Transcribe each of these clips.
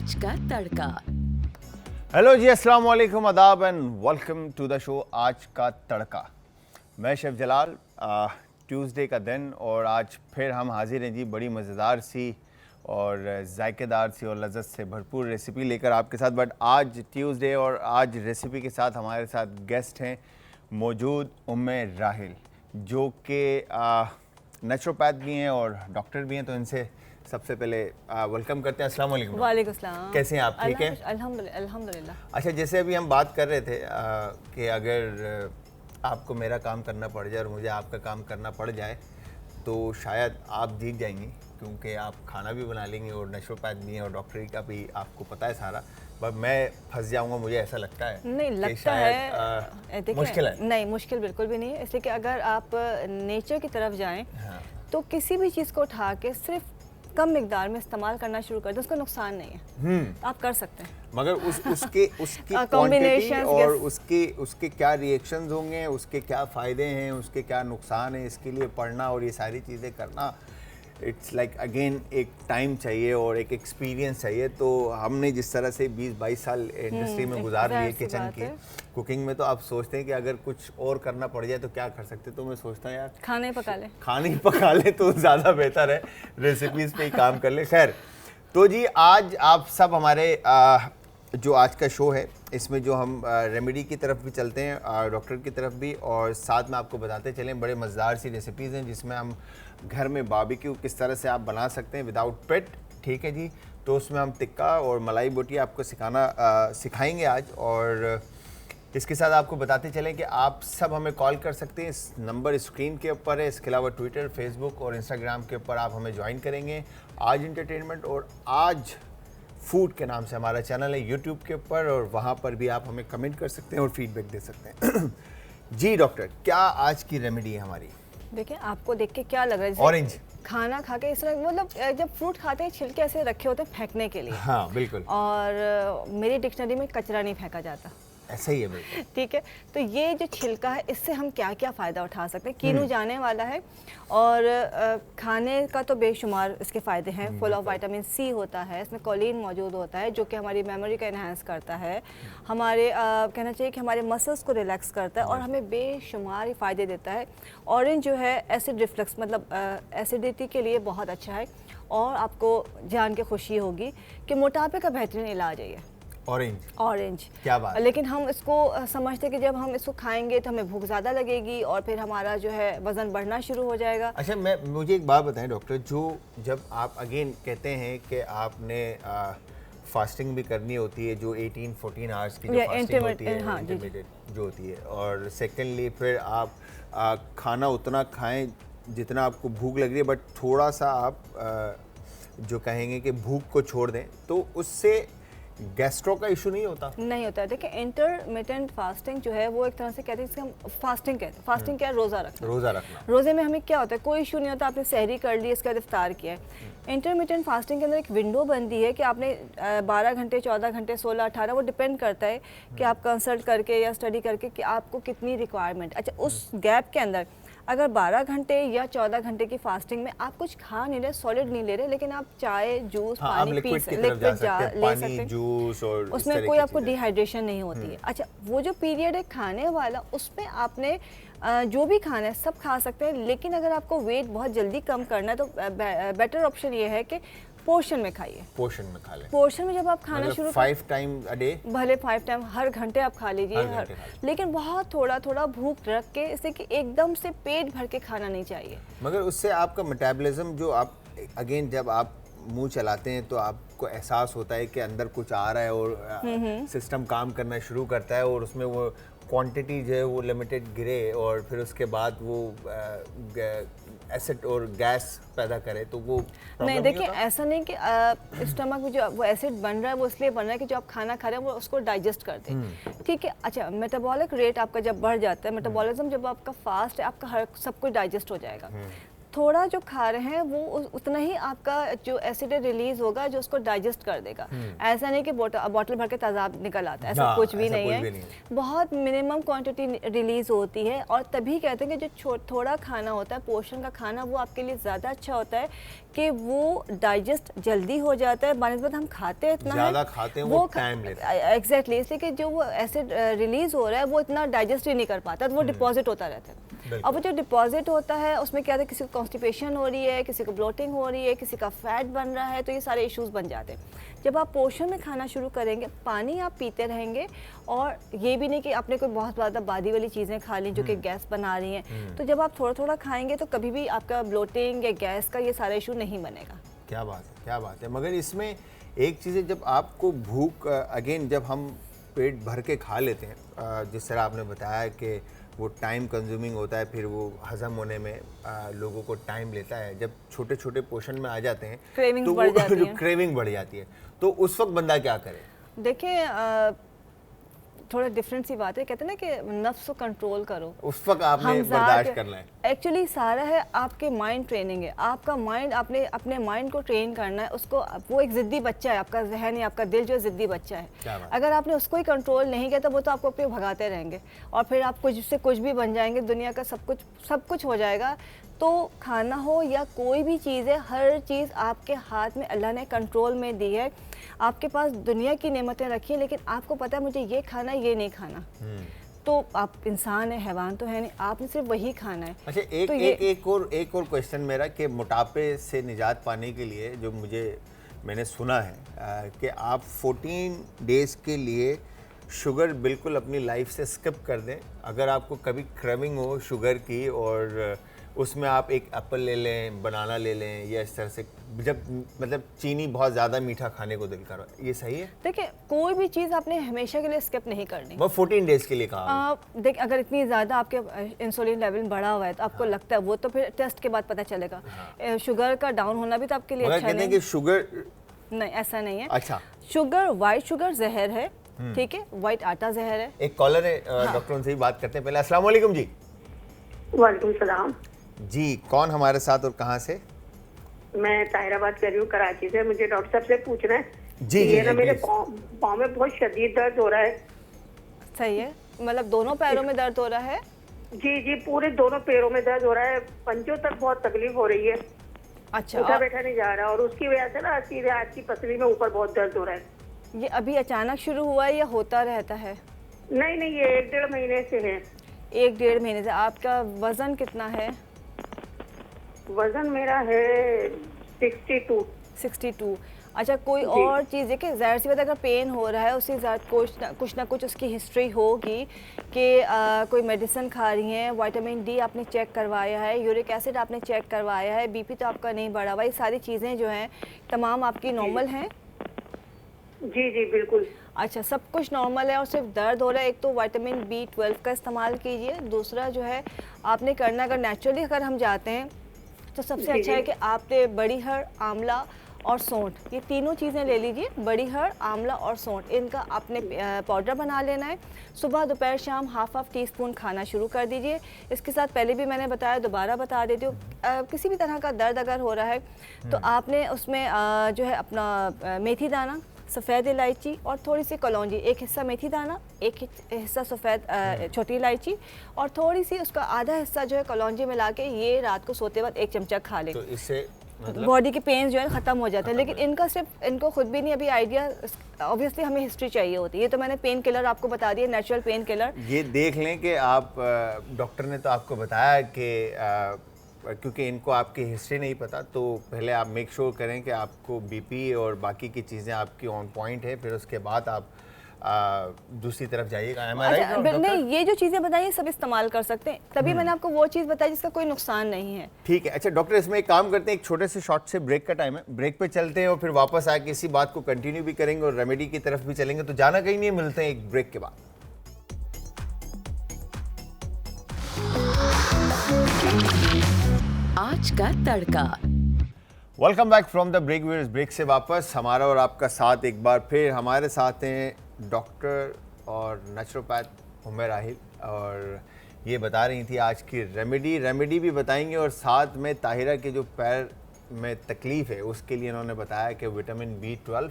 आज का तड़का। हेलो जी, अस्सलाम वालेकुम, आदाब and welcome to the show आज का तड़का। मैं शेफ जलाल। ट्यूसडे का दिन और आज फिर हम हाजिर हैं जी बड़ी मज़ेदार सी और जायकेदार सी और लज़्ज़त से भरपूर रेसिपी लेकर आपके साथ। बट आज ट्यूसडे और आज रेसिपी के साथ हमारे साथ गेस्ट हैं मौजूद उम्मे राहिल, जो कि नेचुरोपैथ भी हैं और डॉक्टर भी हैं। तो इनसे सबसे पहले वेलकम करते हैं। अस्सलाम वालेकुम। वालेकुम सलाम। कैसे हैं आप? ठीक हैं? अल्हम्दुलिल्लाह। अच्छा, जैसे अभी हम बात कर रहे थे कि अगर आपको मेरा काम करना पड़ जाए और मुझे आपका काम करना पड़ जाए तो शायद आप जीत जाएंगी, क्योंकि आप खाना भी बना लेंगे और नेचुरोपैथ भी हैं और डॉक्टरी का भी आपको पता है सारा। बट मैं फंस जाऊंगा, मुझे ऐसा लगता है। नहीं लगता है मुश्किल है। नहीं, मुश्किल बिल्कुल भी नहीं है। इसलिए कि अगर आप नेचर की तरफ जाएं तो किसी भी चीज़ को उठा के सिर्फ कम मिकदार में इस्तेमाल करना शुरू कर दें, उसका नुकसान नहीं है। आप कर सकते हैं, मगर उसकी क्वांटिटी और उसके क्या रिएक्शंस होंगे, उसके क्या फ़ायदे हैं, उसके क्या नुकसान हैं, इसके लिए पढ़ना और ये सारी चीज़ें करना, इट्स लाइक अगेन एक टाइम चाहिए और एक एक्सपीरियंस चाहिए। तो हमने जिस तरह से 20-22 साल इंडस्ट्री में गुजार लिए किचन की, कुकिंग में, तो आप सोचते हैं कि अगर कुछ और करना पड़ जाए तो क्या कर सकते। तो मैं सोचता हूँ यार खाने ही पका ले तो ज़्यादा बेहतर है, रेसिपीज़ पे ही काम कर ले। खैर, तो जी आज आप सब हमारे जो आज का शो है इसमें जो हम रेमेडी की तरफ भी चलते हैं, डॉक्टर की तरफ भी, और साथ में आपको बताते चलें बड़े मज़ेदार सी रेसिपीज़ हैं जिसमें हम घर में बारबेक्यू किस तरह से आप बना सकते हैं विदाउट पेट। ठीक है जी। तो उसमें हम टिक्का और मलाई बोटी आपको सिखाएंगे आज। और इसके साथ आपको बताते चलें कि आप सब हमें कॉल कर सकते हैं, इस नंबर स्क्रीन के ऊपर है। इसके अलावा ट्विटर, फेसबुक और इंस्टाग्राम के ऊपर आप हमें ज्वाइन करेंगे। आज इंटरटेनमेंट और आज फूड के नाम से हमारा चैनल है यूट्यूब के ऊपर, और वहाँ पर भी आप हमें कमेंट कर सकते हैं और फीडबैक दे सकते हैं। जी डॉक्टर, क्या आज की रेमेडी है हमारी? देखिए, आपको देख के क्या लग रहा है? ऑरेंज खाना खा के इस तरह, मतलब जब फ्रूट खाते हैं छिलके ऐसे रखे होते हैं फेंकने के लिए। हाँ बिल्कुल। और मेरी डिक्शनरी में कचरा नहीं फेंका जाता, ऐसा ही है बिल्कुल। ठीक है। तो ये जो छिलका है, इससे हम क्या क्या फ़ायदा उठा सकते हैं? कीनू जाने वाला है और खाने का तो बेशुमार इसके फ़ायदे हैं। फुल ऑफ विटामिन सी होता है, इसमें कोलिन मौजूद होता है जो कि हमारी मेमोरी का इन्हांस करता है, हमारे कहना चाहिए कि हमारे मसल्स को रिलैक्स करता है और हमें बेशुमार फ़ायदे देता है। ऑरेंज जो है एसिड रिफ्लक्स, मतलब एसिडिटी के लिए बहुत अच्छा है। और आपको जान के खुशी होगी कि मोटापे का बेहतरीन इलाज है ये ऑरेंज। क्या बात। लेकिन हम इसको समझते कि जब हम इसको खाएंगे तो हमें भूख ज़्यादा लगेगी और फिर हमारा जो है वज़न बढ़ना शुरू हो जाएगा। अच्छा, मुझे एक बात बताएं डॉक्टर, जब आप अगेन कहते हैं कि आपने फास्टिंग भी करनी होती है, जो 18-14 आवर्स की जो फास्टिंग होती है, हाँ, इंटरमीडिएट जो होती है, और सेकेंडली फिर आप खाना उतना खाएं जितना आपको भूख लग रही है, बट थोड़ा सा आप जो कहेंगे कि भूख को छोड़ दें, तो उससे गैस्ट्रो का इशू नहीं होता? नहीं होता है। देखिए, इंटरमिटेंट फास्टिंग जो है वो एक तरह से कहते हैं, इसका हम फास्टिंग कहते हैं। फास्टिंग क्या है? रोज़ा रखना। रोज़े में हमें क्या होता है, कोई इशू नहीं होता, आपने सहरी कर ली, इसके बाद इफ्तार किया है। इंटरमिटेंट फास्टिंग के अंदर एक विंडो बनती है कि आपने 12 घंटे, 14 घंटे, 16, 18, वो डिपेंड करता है कि आप कंसल्ट करके या स्टडी करके कि आपको कितनी रिक्वायरमेंट। अच्छा, उस गैप के अंदर अगर 12 घंटे या 14 घंटे की फास्टिंग में आप कुछ खा नहीं रहे, सॉलिड नहीं ले रहे, लेकिन आप चाय, जूस, पानी पी सकते हैं, ले सकते हैं, जूस, और उसमें कोई आपको डिहाइड्रेशन नहीं होती है। अच्छा, वो जो पीरियड है खाने वाला, उसमें आपने जो भी खाना है सब खा सकते हैं। लेकिन अगर आपको वेट बहुत जल्दी कम करना है तो बेटर ऑप्शन ये है कि पोर्शन में खाइए। पोर्शन में खा लें। पोर्शन में जब आप खाना शुरू 5 टाइम अ डे, भले 5 टाइम, हर घंटे आप खा लीजिए, लेकिन बहुत थोड़ा थोड़ा भूख रख के, इससे कि एकदम से पेट भर के खाना नहीं चाहिए। मगर उससे आपका मेटाबॉलिज्म, जो आप अगेन जब आप मुंह चलाते हैं तो आपको एहसास होता है कि अंदर कुछ आ रहा है और सिस्टम काम करना शुरू करता है, और उसमें वो क्वांटिटी जो है वो लिमिटेड गिरे और फिर उसके बाद वो एसिड और गैस पैदा करे, तो वो नहीं। देखिए, ऐसा नहीं कि स्टमक में जो वो एसिड बन रहा है वो इसलिए बन रहा है कि जो आप खाना खा रहे हैं वो उसको डाइजेस्ट करते हैं, ठीक है। अच्छा, मेटाबॉलिक रेट आपका जब बढ़ जाता है, मेटाबॉलिज्म जब आपका फास्ट है, आपका हर सब कुछ डाइजेस्ट हो जाएगा। थोड़ा जो खा रहे हैं वो उतना ही आपका जो एसिड रिलीज होगा जो उसको डाइजेस्ट कर देगा। ऐसा नहीं कि बॉटल भर के तेजाब निकल आता है, ऐसा कुछ भी नहीं है। बहुत मिनिमम क्वांटिटी रिलीज होती है और तभी कहते हैं कि जो थोड़ा खाना होता है, पोर्शन का खाना, वो आपके लिए ज़्यादा अच्छा होता है कि वो डाइजेस्ट जल्दी हो जाता है। बानिस्बत हम खाते हैं इतना ज़्यादा खाते हैं वो टाइम लेता है। एग्जैक्टली, इसलिए कि जो वो एसिड रिलीज हो रहा है वो इतना डाइजेस्ट ही नहीं कर पाता, तो वो डिपॉजिट होता रहता है। अब वो जो डिपॉजिट होता है उसमें क्या है, किसी को कॉन्स्टिपेशन हो रही है, किसी को ब्लोटिंग हो रही है, किसी का फैट बन रहा है, तो ये सारे इश्यूज बन जाते हैं। जब आप पोर्शन में खाना शुरू करेंगे, पानी आप पीते रहेंगे, और ये भी नहीं कि आपने कोई बहुत ज़्यादा बादी वाली चीज़ें खा ली जो कि गैस बना रही हैं। तो जब आप थोड़ा थोड़ा खाएंगे तो कभी भी आपका ब्लोटिंग या गैस का ये सारा इशू नहीं बनेगा। क्या बात है, क्या बात है। मगर इसमें एक चीज़ है, जब आपको भूख अगेन जब हम पेट भर के खा लेते हैं, जिस तरह आपने बताया कि वो टाइम कंज्यूमिंग होता है, फिर वो हजम होने में लोगों को टाइम लेता है। जब छोटे छोटे पोर्शन में आ जाते हैं तो वो क्रेविंग बढ़ जाती है, तो उस वक्त बंदा क्या करे? देखिए थोड़ा डिफरेंट सी बात है, कहते हैं ना कि नफ्स को कंट्रोल करो, उस वक्त आपने बर्दाश्त करना है। एक्चुअली सारा है आपके माइंड ट्रेनिंग है। आपका माइंड, आपने अपने माइंड को ट्रेन करना है उसको। वो एक ज़िद्दी बच्चा है, आपका जहन या आपका दिल जो है ज़िद्दी बच्चा है। अगर आपने उसको ही कंट्रोल नहीं किया तो वो तो आपको अपने भगाते रहेंगे और फिर आप कुछ से कुछ भी बन जाएंगे, दुनिया का सब कुछ हो जाएगा। तो खाना हो या कोई भी चीज़ है, हर चीज़ आपके हाथ में अल्लाह ने कंट्रोल में दी है। आपके पास दुनिया की नेमतें रखी हैं, लेकिन आपको पता है मुझे ये खाना ये नहीं खाना। तो आप इंसान है, हैवान तो है नहीं, आपने सिर्फ वही खाना है। अच्छा, एक और क्वेश्चन मेरा कि मोटापे से निजात पाने के लिए जो मैंने सुना है कि आप 14 डेज़ के लिए शुगर बिल्कुल अपनी लाइफ से स्किप कर दें। अगर आपको कभी क्रेविंग हो शुगर की और उसमें आप एक एप्पल ले लें, बनाना ले लें, या इस तरह से, जब मतलब चीनी बहुत ज़्यादा मीठा खाने को दिल करो, ये सही है? देखिए कोई भी चीज़ आपने हमेशा के लिए स्किप नहीं करनी। वो 14 डेज़ के लिए कहा। देखिए अगर इतनी ज़्यादा आपके इंसुलिन लेवल बढ़ा हुआ है तो आपको लगता है, वो तो फिर टेस्ट के बाद पता चलेगा। शुगर का डाउन होना भी तो आपके लिए अच्छा नहीं है। शुगर नहीं, ऐसा नहीं है। अच्छा, शुगर, वाइट शुगर जहर है, ठीक है, वाइट आटा जहर है। एक कॉलर है, डॉक्टर उनसे ही बात करते हैं। पहले अस्सलाम वालेकुम जी। वालेकुम सलाम जी, कौन हमारे साथ और कहाँ से? मैं ताहिरा बात कर रही हूँ, कराची से। मुझे डॉक्टर साहब से पूछना है जी, ये ना मेरे पाँव में बहुत शदीद दर्द हो रहा है। सही है, मतलब दोनों पैरों में दर्द हो रहा है? जी जी, पूरे दोनों पैरों में दर्द हो रहा है, पंजों तक बहुत तकलीफ हो रही है। अच्छा, उठा बैठा नहीं जा रहा, और उसकी वजह से ना सीधे आज की पसली में ऊपर बहुत दर्द हो रहा है। ये अभी अचानक शुरू हुआ है या होता रहता है? नहीं नहीं, ये 1-1.5 महीने से है। 1-1.5 महीने से। आपका वजन कितना है? वजन मेरा है 62। अच्छा, कोई और चीज़ है कि ज़ाहिर सी बात है अगर पेन हो रहा है उससे कुछ ना कुछ उसकी हिस्ट्री होगी कि कोई मेडिसिन खा रही हैं, विटामिन डी आपने चेक करवाया है, यूरिक एसिड आपने चेक करवाया है, बीपी तो आपका नहीं बढ़ा हुआ। ये सारी चीज़ें जो हैं तमाम आपकी नॉर्मल हैं? जी जी बिल्कुल। अच्छा, सब कुछ नॉर्मल है और सिर्फ दर्द हो रहा है। एक तो विटामिन B12 का इस्तेमाल कीजिए, दूसरा जो है आपने करना, अगर नेचुरली अगर हम जाते हैं तो सबसे अच्छा है कि आपने बड़ी हर्ड, आंवला और सौंठ, ये तीनों चीज़ें ले लीजिए। बड़ी हर्ड, आंवला और सौंठ, इनका आपने पाउडर बना लेना है। सुबह दोपहर शाम हाफ टीस्पून खाना शुरू कर दीजिए। इसके साथ पहले भी मैंने बताया, दोबारा बता देती हूँ, किसी भी तरह का दर्द अगर हो रहा है तो आपने उसमें जो है अपना मेथी दाना, सफ़ेद इलायची और थोड़ी सी कलौंजी, एक हिस्सा मेथी दाना, एक हिस्सा सफ़ेद छोटी इलायची और थोड़ी सी उसका आधा हिस्सा जो है कलौंजी मिला के ये रात को सोते वक्त 1 चमचा खा लें। तो इससे मतलब बॉडी के पेन जो है ख़त्म हो जाते हैं। लेकिन इनका सिर्फ, इनको खुद भी नहीं अभी आइडिया, ऑब्वियसली हमें हिस्ट्री चाहिए होती है। ये तो मैंने पेन किलर आपको बता दिया, नेचुरल पेन किलर। ये देख लें कि आप, डॉक्टर ने तो आपको बताया कि क्योंकि इनको आपकी हिस्ट्री नहीं पता, तो पहले आप मेक श्योर करें कि आपको बीपी और बाकी की चीज़ें आपकी ऑन पॉइंट है, फिर उसके बाद आप दूसरी तरफ जाइएगा। अच्छा, नहीं, ये जो चीज़ें बताई सब इस्तेमाल कर सकते हैं, तभी मैंने आपको वो चीज़ बताई जिसका कोई नुकसान नहीं है। ठीक है। अच्छा डॉक्टर, इसमें एक काम करते हैं, एक छोटे से शॉर्ट से ब्रेक का टाइम है, ब्रेक पे चलते हैं और फिर वापस आके इसी बात को कंटिन्यू भी करेंगे और रेमेडी की तरफ भी चलेंगे। तो जाना कहीं नहीं, मिलते हैं एक ब्रेक के बाद। आज का तड़का। Welcome back from the break. Viewers, break से वापस हमारा और आपका साथ एक बार फिर। हमारे साथ हैं डॉक्टर और नेचुरोपैथ उमर राहिल, और ये बता रही थी आज की रेमेडी भी बताएंगे, और साथ में ताहिरा के जो पैर में तकलीफ है उसके लिए इन्होंने बताया कि विटामिन B12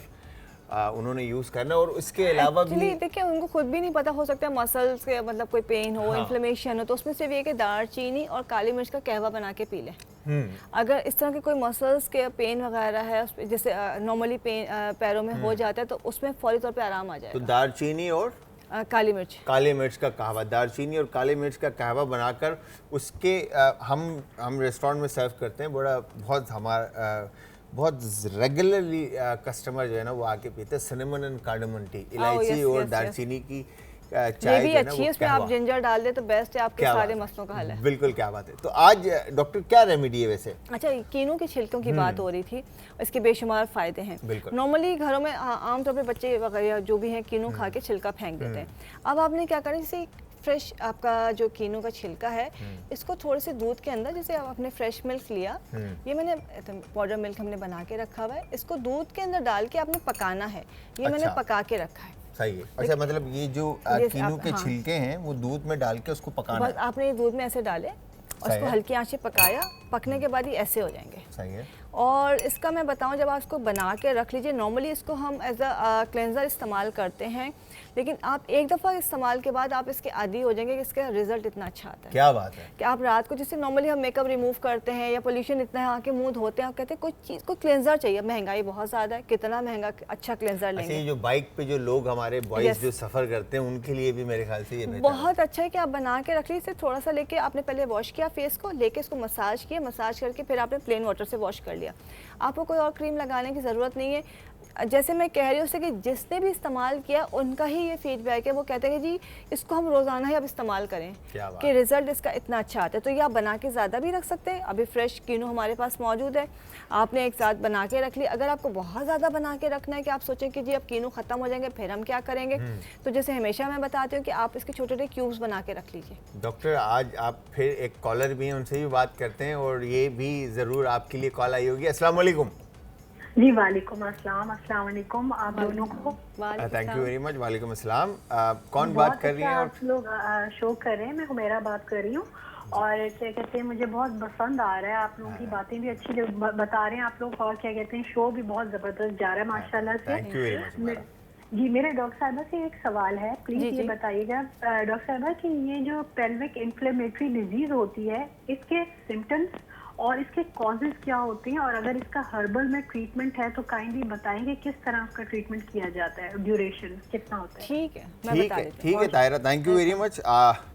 उन्होंने यूज़ करना, और उसके अलावा भी देखिए उनको खुद भी नहीं पता, हो सकता है मसल्स के मतलब कोई पेन हो, इन्फ्लेमेशन हो, तो उसमें सिर्फ ये कि दालचीनी और काली मिर्च का कहवा बना के पी लें। अगर इस तरह के कोई मसल्स के पेन वगैरह है, जैसे नॉर्मली पेन पैरों में हो जाता है, तो उसमें फौरी तौर पे आराम आ जाएगा। तो दालचीनी और काली मिर्च का कहवा, दालचीनी और काली मिर्च का कहवा बनाकर उसके हम रेस्टोरेंट में सर्व करते हैं, बहुत रेगुलरली कस्टमर जो है ना वो आके पीते हैं। सिनेमन एंड कार्डमन टी, इलायची और दालचीनी की चाय भी अच्छी है, उसमें आप जिंजर डाल दे तो बेस्ट है, आपके सारे मसलों का हल है। बिल्कुल, क्या बात है। तो आज डॉक्टर क्या रेमेडी है वैसे? अच्छा, कीनू के छिलकों की बात हो रही थी, इसके बेशुमार फायदे हैं। नॉर्मली घरों में आमतौर पे बच्चे वगैरह जो भी हैं कीनू खा के छिलका फेंक देते हैं। अब आपने क्या करना है, जैसे फ्रेश आपका जो कीनू का छिलका है, इसको थोड़े से दूध के अंदर, जैसे आपने फ्रेश मिल्क लिया, ये मैंने पाउडर मिल्क हमने बना के रखा हुआ है, इसको दूध के अंदर डाल के आपने पकाना है। ये मैंने पका के रखा है। सही है। अच्छा, मतलब ये जो कीनू के छिलके हैं वो दूध में डाल के उसको पकाना है। आपने ये दूध में ऐसे डाले और इसको हल्की आंच से पकाया, पकने के बाद ये ऐसे हो जाएंगे। सही है। और इसका मैं बताऊं, जब आप इसको बना के रख लीजिए, नॉर्मली इसको हम एज अ क्लेंजर इस्तेमाल करते हैं, लेकिन आप एक दफ़ा इस्तेमाल के बाद आप इसके आदी हो जाएंगे कि इसका रिजल्ट इतना अच्छा आता है। क्या बात है कि आप रात को जैसे नॉर्मली हम मेकअप रिमूव करते हैं या पोल्यूशन इतना है आके मुंह धोते हैं, आप कहते हैं कोई चीज़ को क्लेंजर चाहिए, महंगाई बहुत ज़्यादा है, कितना महंगा अच्छा क्लेंजर लेंगे। जो बाइक पे जो लोग हमारे बॉयज जो सफ़र करते हैं उनके लिए भी मेरे ख्याल से ये बहुत अच्छा है कि आप बना के रख लीजिए। थोड़ा सा लेके आपने पहले वॉश किया फेस को, लेके इसको मसाज किया, मसाज करके फिर आपने प्लेन वाटर से वॉश कर लिया। आपको कोई और क्रीम लगाने की ज़रूरत नहीं है। जैसे मैं कह रही हूँ कि जिसने भी इस्तेमाल किया उनका ही ये फीडबैक है, वो कहते हैं कि जी इसको हम रोज़ाना ही अब इस्तेमाल करें कि रिज़ल्ट इसका इतना अच्छा आता है। तो ये आप बना के ज़्यादा भी रख सकते हैं। अभी फ्रेश कीनू हमारे पास मौजूद है, आपने एक साथ बना के रख ली। अगर आपको बहुत ज़्यादा बना के रखना है कि आप सोचें कि जी अब कीनू ख़त्म हो जाएंगे फिर हम क्या करेंगे, तो जैसे हमेशा मैं बताती हूँ कि आप इसके छोटे छोटे क्यूब्स बना के रख लीजिए। डॉक्टर, आज आप फिर एक कॉलर भी हैं, उनसे भी बात करते हैं, और ये भी ज़रूर आपके लिए कॉल आई होगी। अस्सलाम वालेकुम। जी वालेकुम अस्सलाम, अस्सलाम वालेकुम आप दोनों को। Thank you very much. वालेकुम अस्सलाम। कौन बात कर रही हैं? आप लोग शो कर रहे हैं, मैं हुमैरा बात कर रही हूँ, और क्या कहते हैं मुझे बहुत पसंद आ रहा है, आप लोगों की बातें भी अच्छी बता रहे हैं आप लोग, और क्या कहते हैं शो भी बहुत ज़बरदस्त जा रहा है माशाल्लाह से। Thank you very much. जी, मेरे डॉक्टर साहबा से एक सवाल है, प्लीज़ ये बताइएगा डॉक्टर साहबा कि ये जो पेल्विक इन्फ्लेमेटरी डिजीज़ होती है, इसके सिम्टम्स और इसके कॉजेज क्या होते हैं, और अगर इसका हर्बल में ट्रीटमेंट है तो काइंडली बताएंगे किस तरह उसका ट्रीटमेंट किया जाता है, ड्यूरेशन कितना होता है? ठीक है, मैं बता देती हूँ। ठीक है Tahira, thank you very much.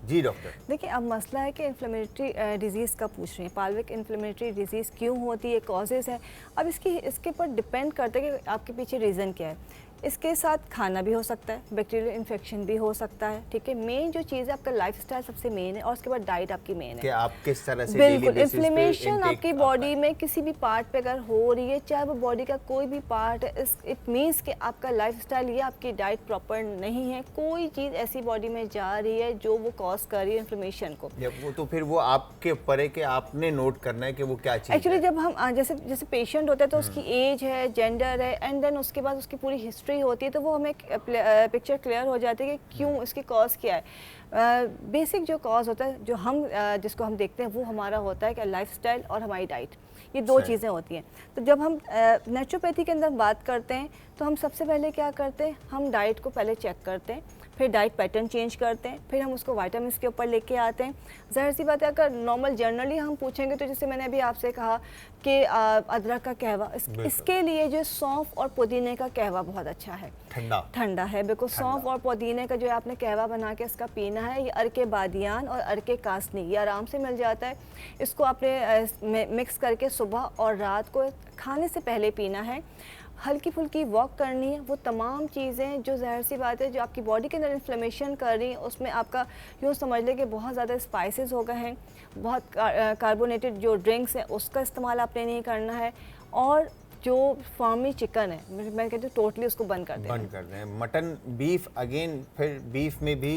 जी डॉक्टर, देखिए अब मसला है कि इन्फ्लेमेटरी डिजीज़ का पूछ रही हैं, पाल्विक इन्फ्लेमेटरी डिजीज़ क्यों होती है, कॉजेज़ है। अब इसके ऊपर डिपेंड करता है कि आपके पीछे रीज़न क्या है। इसके साथ खाना भी हो सकता है, बैक्टीरियल इन्फेक्शन भी हो सकता है, ठीक है। मेन जो चीज़ है आपका लाइफस्टाइल सबसे मेन है, और उसके बाद डाइट आपकी मेन है कि आप किस तरह से बिल्कुल। इन्फ्लेमेशन आपकी बॉडी में किसी भी पार्ट पे अगर हो रही है, चाहे वो बॉडी का कोई भी पार्ट है, इट मीन्स कि आपका लाइफस्टाइल या आपकी डाइट प्रॉपर नहीं है, कोई चीज़ ऐसी बॉडी में जा रही है जो वो कॉज कर रही है इन्फ्लेमेशन को। वो तो फिर वो आपके ऊपर है कि आपने नोट करना है कि वो क्या चीज़। एक्चुअली जब हम जैसे पेशेंट होता है तो उसकी एज है, जेंडर है, एंड देन उसके बाद उसकी पूरी हिस्ट्री होती है, तो वो हमें पिक्चर क्लियर हो जाती है कि क्यों इसकी कॉज क्या है। बेसिक जो कॉज होता है, जो हम जिसको हम देखते हैं, वो हमारा होता है कि लाइफस्टाइल और हमारी डाइट, ये दो चीज़ें होती हैं। तो जब हम नेचुरोपैथी के अंदर बात करते हैं तो हम सबसे पहले क्या करते हैं, हम डाइट को पहले चेक करते हैं, फिर डाइट पैटर्न चेंज करते हैं, फिर हम उसको विटामिन्स के ऊपर लेके आते हैं। ज़ाहिर सी बात है, अगर नॉर्मल जनरली हम पूछेंगे तो जैसे मैंने अभी आपसे कहा कि अदरक का कहवा, इसके लिए जो सौंफ और पुदीने का कहवा बहुत अच्छा है, ठंडा है बिल्कुल। सौंफ और पुदीने का जो आपने कहवा बना के इसका पीना है, ये अरके बादियान और अरके कासनी, ये आराम से मिल जाता है। इसको आपने मिक्स करके सुबह और रात को खाने से पहले पीना है। हल्की फुल्की वॉक करनी है। वो तमाम चीज़ें जो ज़ाहिर सी बात है जो आपकी बॉडी के अंदर इन्फ्लेमेशन कर रही हैं, उसमें आपका यूँ समझ लें कि बहुत ज़्यादा स्पाइसेस हो गए हैं, बहुत कार्बोनेटेड जो ड्रिंक्स हैं उसका इस्तेमाल आपने नहीं करना है, और जो फार्मी चिकन है मैं कहती हूँ टोटली उसको बंद कर दें। बंद कर दें। मटन, बीफ, अगेन फिर बीफ में भी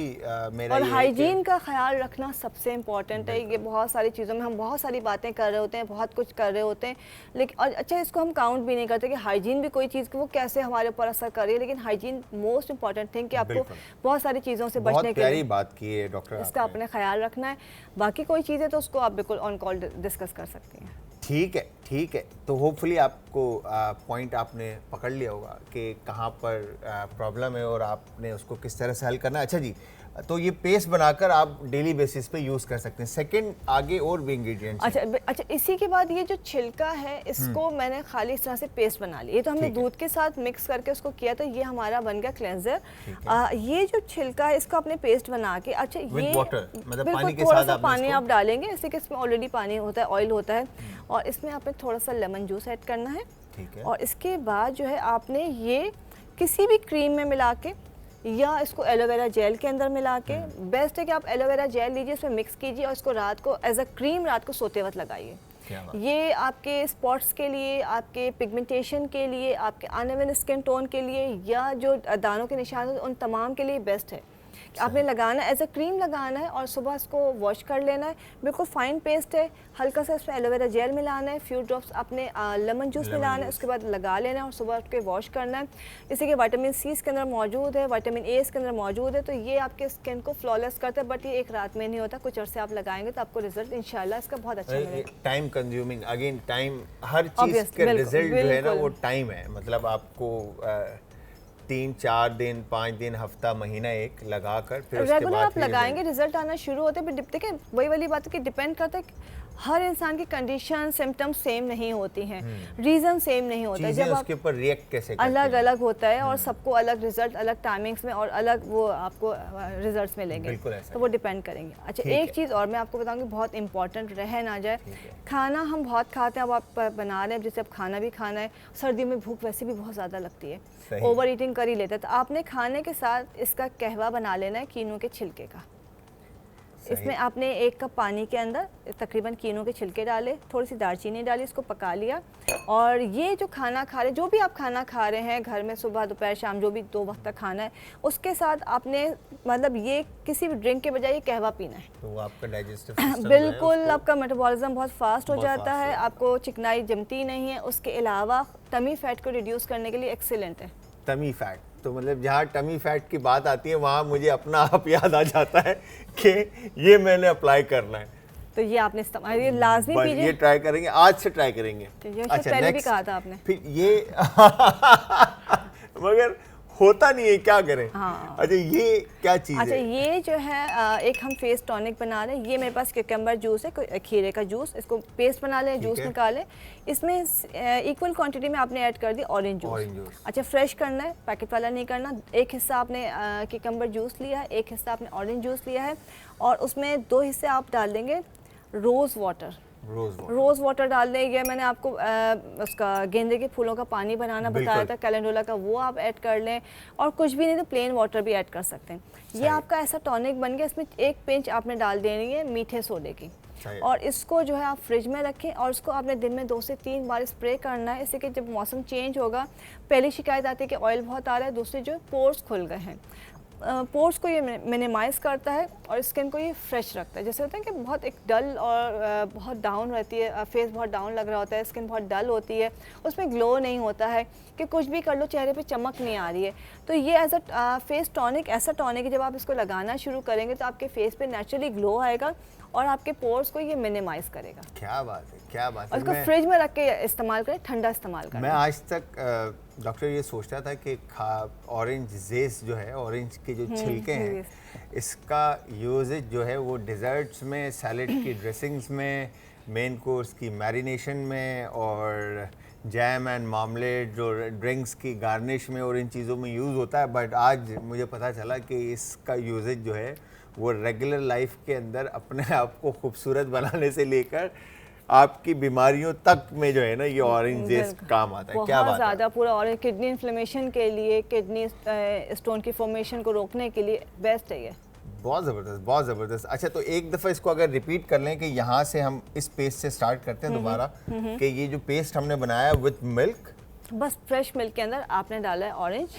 मेरा और हाइजीन का ख्याल रखना सबसे इम्पॉर्टेंट है। ये बहुत सारी चीज़ों में हम बहुत सारी बातें कर रहे होते हैं, बहुत कुछ कर रहे होते हैं, लेकिन और अच्छा इसको हम काउंट भी नहीं करते कि हाइजीन भी कोई चीज़ वो कैसे हमारे ऊपर असर कर रही है, लेकिन हाइजीन मोस्ट इम्पॉर्टेंट थिंग कि आपको बहुत सारी चीज़ों से बचने के लिए बात की है डॉक्टर, इसका अपने ख्याल रखना है। बाकी कोई चीज़ है तो उसको आप बिल्कुल ऑन कॉल डिस्कस कर सकती हैं। ठीक है, ठीक है। तो होपफुली आपको पॉइंट आपने पकड़ लिया होगा कि कहाँ पर प्रॉब्लम है और आपने उसको किस तरह से हल करना है। अच्छा जी, तो ये पेस्ट बनाकर आप डेली बेसिस पे यूज़ कर सकते हैं। सेकंड, आगे और भी इंग्रेडिएंट्स। अच्छा, इसी के बाद ये जो छिलका है इसको मैंने खाली इस तरह से पेस्ट बना लिया। ये तो हमने दूध के साथ मिक्स करके उसको किया था, ये हमारा बन गया क्लेंजर। ये जो छिलका है इसको आपने पेस्ट बना के, अच्छा ये मतलब पानी के थोड़ा साथ सा पानी आप डालेंगे, इससे कि इसमें ऑलरेडी पानी होता है, ऑयल होता है, और इसमें आपने थोड़ा सा लेमन जूस ऐड करना है। ठीक है। और इसके बाद जो है आपने ये किसी भी क्रीम में मिला के या इसको एलोवेरा जेल के अंदर मिला के, बेस्ट है कि आप एलोवेरा जेल लीजिए, इसमें मिक्स कीजिए और इसको रात को एज अ क्रीम रात को सोते वक्त लगाइए। ये आपके स्पॉट्स के लिए, आपके पिगमेंटेशन के लिए, आपके आने वाले स्किन टोन के लिए या जो दानों के निशान हैं उन तमाम के लिए बेस्ट है। आपने लगाना एज अ क्रीम लगाना है और सुबह इसको वॉश कर लेना है। बिल्कुल फाइन पेस्ट है, हल्का सा इसमें एलोवेरा जेल मिलाना है, फ्यू ड्रॉप्स अपने लेमन जूस मिलाना है, उसके बाद लगा लेना है और सुबह उठ के वॉश करना है। इसी के विटामिन सी इसके अंदर मौजूद है, विटामिन ए इसके अंदर मौजूद है, तो ये आपके स्किन को फ्लॉलेस करता है। बट ये एक रात में नहीं होता, कुछ अर्से आप लगाएंगे तो आपको रिजल्ट इंशाल्लाह इसका बहुत अच्छा मिलेगा। टाइम कंज्यूमिंग, अगेन टाइम, हर चीज़ का रिजल्ट जो है ना वो टाइम है। मतलब आपको 3-4 दिन, 5 दिन, हफ्ता, महीना एक लगाकर फिर उसके बाद आप लगाएंगे रिजल्ट आना शुरू होते हैं। देखिए वही वाली बात है कि डिपेंड करता है, हर इंसान की कंडीशन, सिम्टम्स सेम नहीं होती हैं, रीज़न सेम नहीं होता है, जब उसके ऊपर रिएक्ट कैसे करते अलग अलग होता है और सबको अलग रिजल्ट, अलग टाइमिंग्स में और अलग वो आपको रिजल्ट्स मिलेंगे, तो वो डिपेंड करेंगे। अच्छा, एक चीज़ और मैं आपको बताऊंगी, बहुत इंपॉर्टेंट रह ना जाए, खाना हम बहुत खाते हैं, अब आप बना रहे हैं जैसे अब खाना भी खाना है, सर्दियों में भूख वैसे भी बहुत ज़्यादा लगती है, ओवर ईटिंग कर ही लेते हैं, तो आपने खाने के साथ इसका कहवा बना लेना है कीनू के छिलके का। इसमें आपने 1 कप पानी के अंदर तकरीबन कीनू के छिलके डाले, थोड़ी सी दालचीनी डाली, इसको पका लिया। और ये जो खाना खा रहे, जो भी आप खाना खा रहे हैं घर में, सुबह दोपहर शाम जो भी 2 वक्त तक खाना है, उसके साथ आपने मतलब ये किसी भी ड्रिंक के बजाय ये कहवा पीना है, तो आपका डाइजेस्टिव सिस्टम बिल्कुल आपका मेटाबॉलिज्म बहुत फास्ट हो जाता है, आपको चिकनाई जमती नहीं है। उसके अलावा टमी फैट को रिड्यूस करने के लिए एक्सीलेंट है। टमी फैट, तो मतलब जहाँ टमी फैट की बात आती है वहाँ मुझे अपना आप याद आ जाता है कि ये मैंने अप्लाई करना है, तो ये आपने ये लाजमी पीजिए। ये ट्राई करेंगे, आज से ट्राई करेंगे। अच्छा, पहले भी कहा था आपने, फिर ये मगर होता नहीं है, क्या करें। हाँ। अच्छा, ये क्या चीज़ है? अच्छा, ये जो है एक हम फेस टॉनिक बना रहे हैं। ये मेरे पास क्यूकम्बर जूस है, खीरे का जूस, इसको पेस्ट बना लें, जूस निकालें। इसमें इक्वल क्वांटिटी में आपने ऐड कर दी ऑरेंज जूस। अच्छा, फ्रेश करना है, पैकेट वाला नहीं करना। एक हिस्सा आपने क्यूकम्बर जूस लिया है, एक हिस्सा आपने ऑरेंज जूस लिया है, और उसमें 2 हिस्से आप डाल देंगे रोज़ वाटर। रोज़ वाटर डाल दें। ये मैंने आपको उसका गेंदे के फूलों का पानी बनाना बताया था, कैलेंडुला का, वो आप ऐड कर लें, और कुछ भी नहीं तो प्लेन वाटर भी ऐड कर सकते हैं। ये आपका ऐसा टॉनिक बन गया। इसमें 1 पिंच आपने डाल देनी है मीठे सोडे की, और इसको जो है आप फ्रिज में रखें, और इसको आपने दिन में 2 से 3 बार स्प्रे करना है। इससे कि जब मौसम चेंज होगा, पहली शिकायत आती है कि ऑयल बहुत आ रहा है, दूसरी जो पोर्स खुल गए हैं, पोर्स को ये मिनिमाइज़ करता है और स्किन को ये फ्रेश रखता है। जैसे होता है कि बहुत एक डल और बहुत डाउन रहती है, फेस बहुत डाउन लग रहा होता है, स्किन बहुत डल होती है, उसमें ग्लो नहीं होता है, कि कुछ भी कर लो चेहरे पे चमक नहीं आ रही है। तो ये एज अ फेस टॉनिक, ऐसा टॉनिक है जब आप इसको लगाना शुरू करेंगे तो आपके फेस पे नेचुरली ग्लो आएगा और आपके पोर्स को ये मिनिमाइज करेगा। क्या बात है, क्या बात है। और इसको फ्रिज में रख के इस्तेमाल करें, ठंडा इस्तेमाल करें। मैं आज तक डॉक्टर ये सोचता था कि ऑरेंज जेस जो है, ऑरेंज के जो छिलके हैं, इसका यूजेज जो है वो डिज़र्ट्स में, सैलेड की ड्रेसिंग्स में, मेन कोर्स की मैरिनेशन में, और जैम एंड मामलेट जो ड्रिंक्स की गार्निश में और इन चीज़ों में यूज़ होता है। बट आज मुझे पता चला कि इसका यूजेज जो है वो रेगुलर लाइफ के अंदर अपने आप को खूबसूरत बनाने से लेकर आपकी बीमारियों तक में जो है ना, ये ऑरेंज जेस काम आता है। क्या बात है, ज़्यादा पूरा ऑरेंज किडनी इन्फ्लेमेशन के लिए, किडनी स्टोन की फॉर्मेशन को रोकने के लिए बेस्ट है ये। बहुत ज़बरदस्त, बहुत ज़बरदस्त। अच्छा, तो एक दफ़ा इसको अगर रिपीट कर लें कि यहाँ से हम इस पेस्ट से स्टार्ट करते हैं दोबारा, कि ये जो पेस्ट हमने बनाया विद मिल्क, बस फ्रेश मिल्क के अंदर आपने डाला है ऑरेंज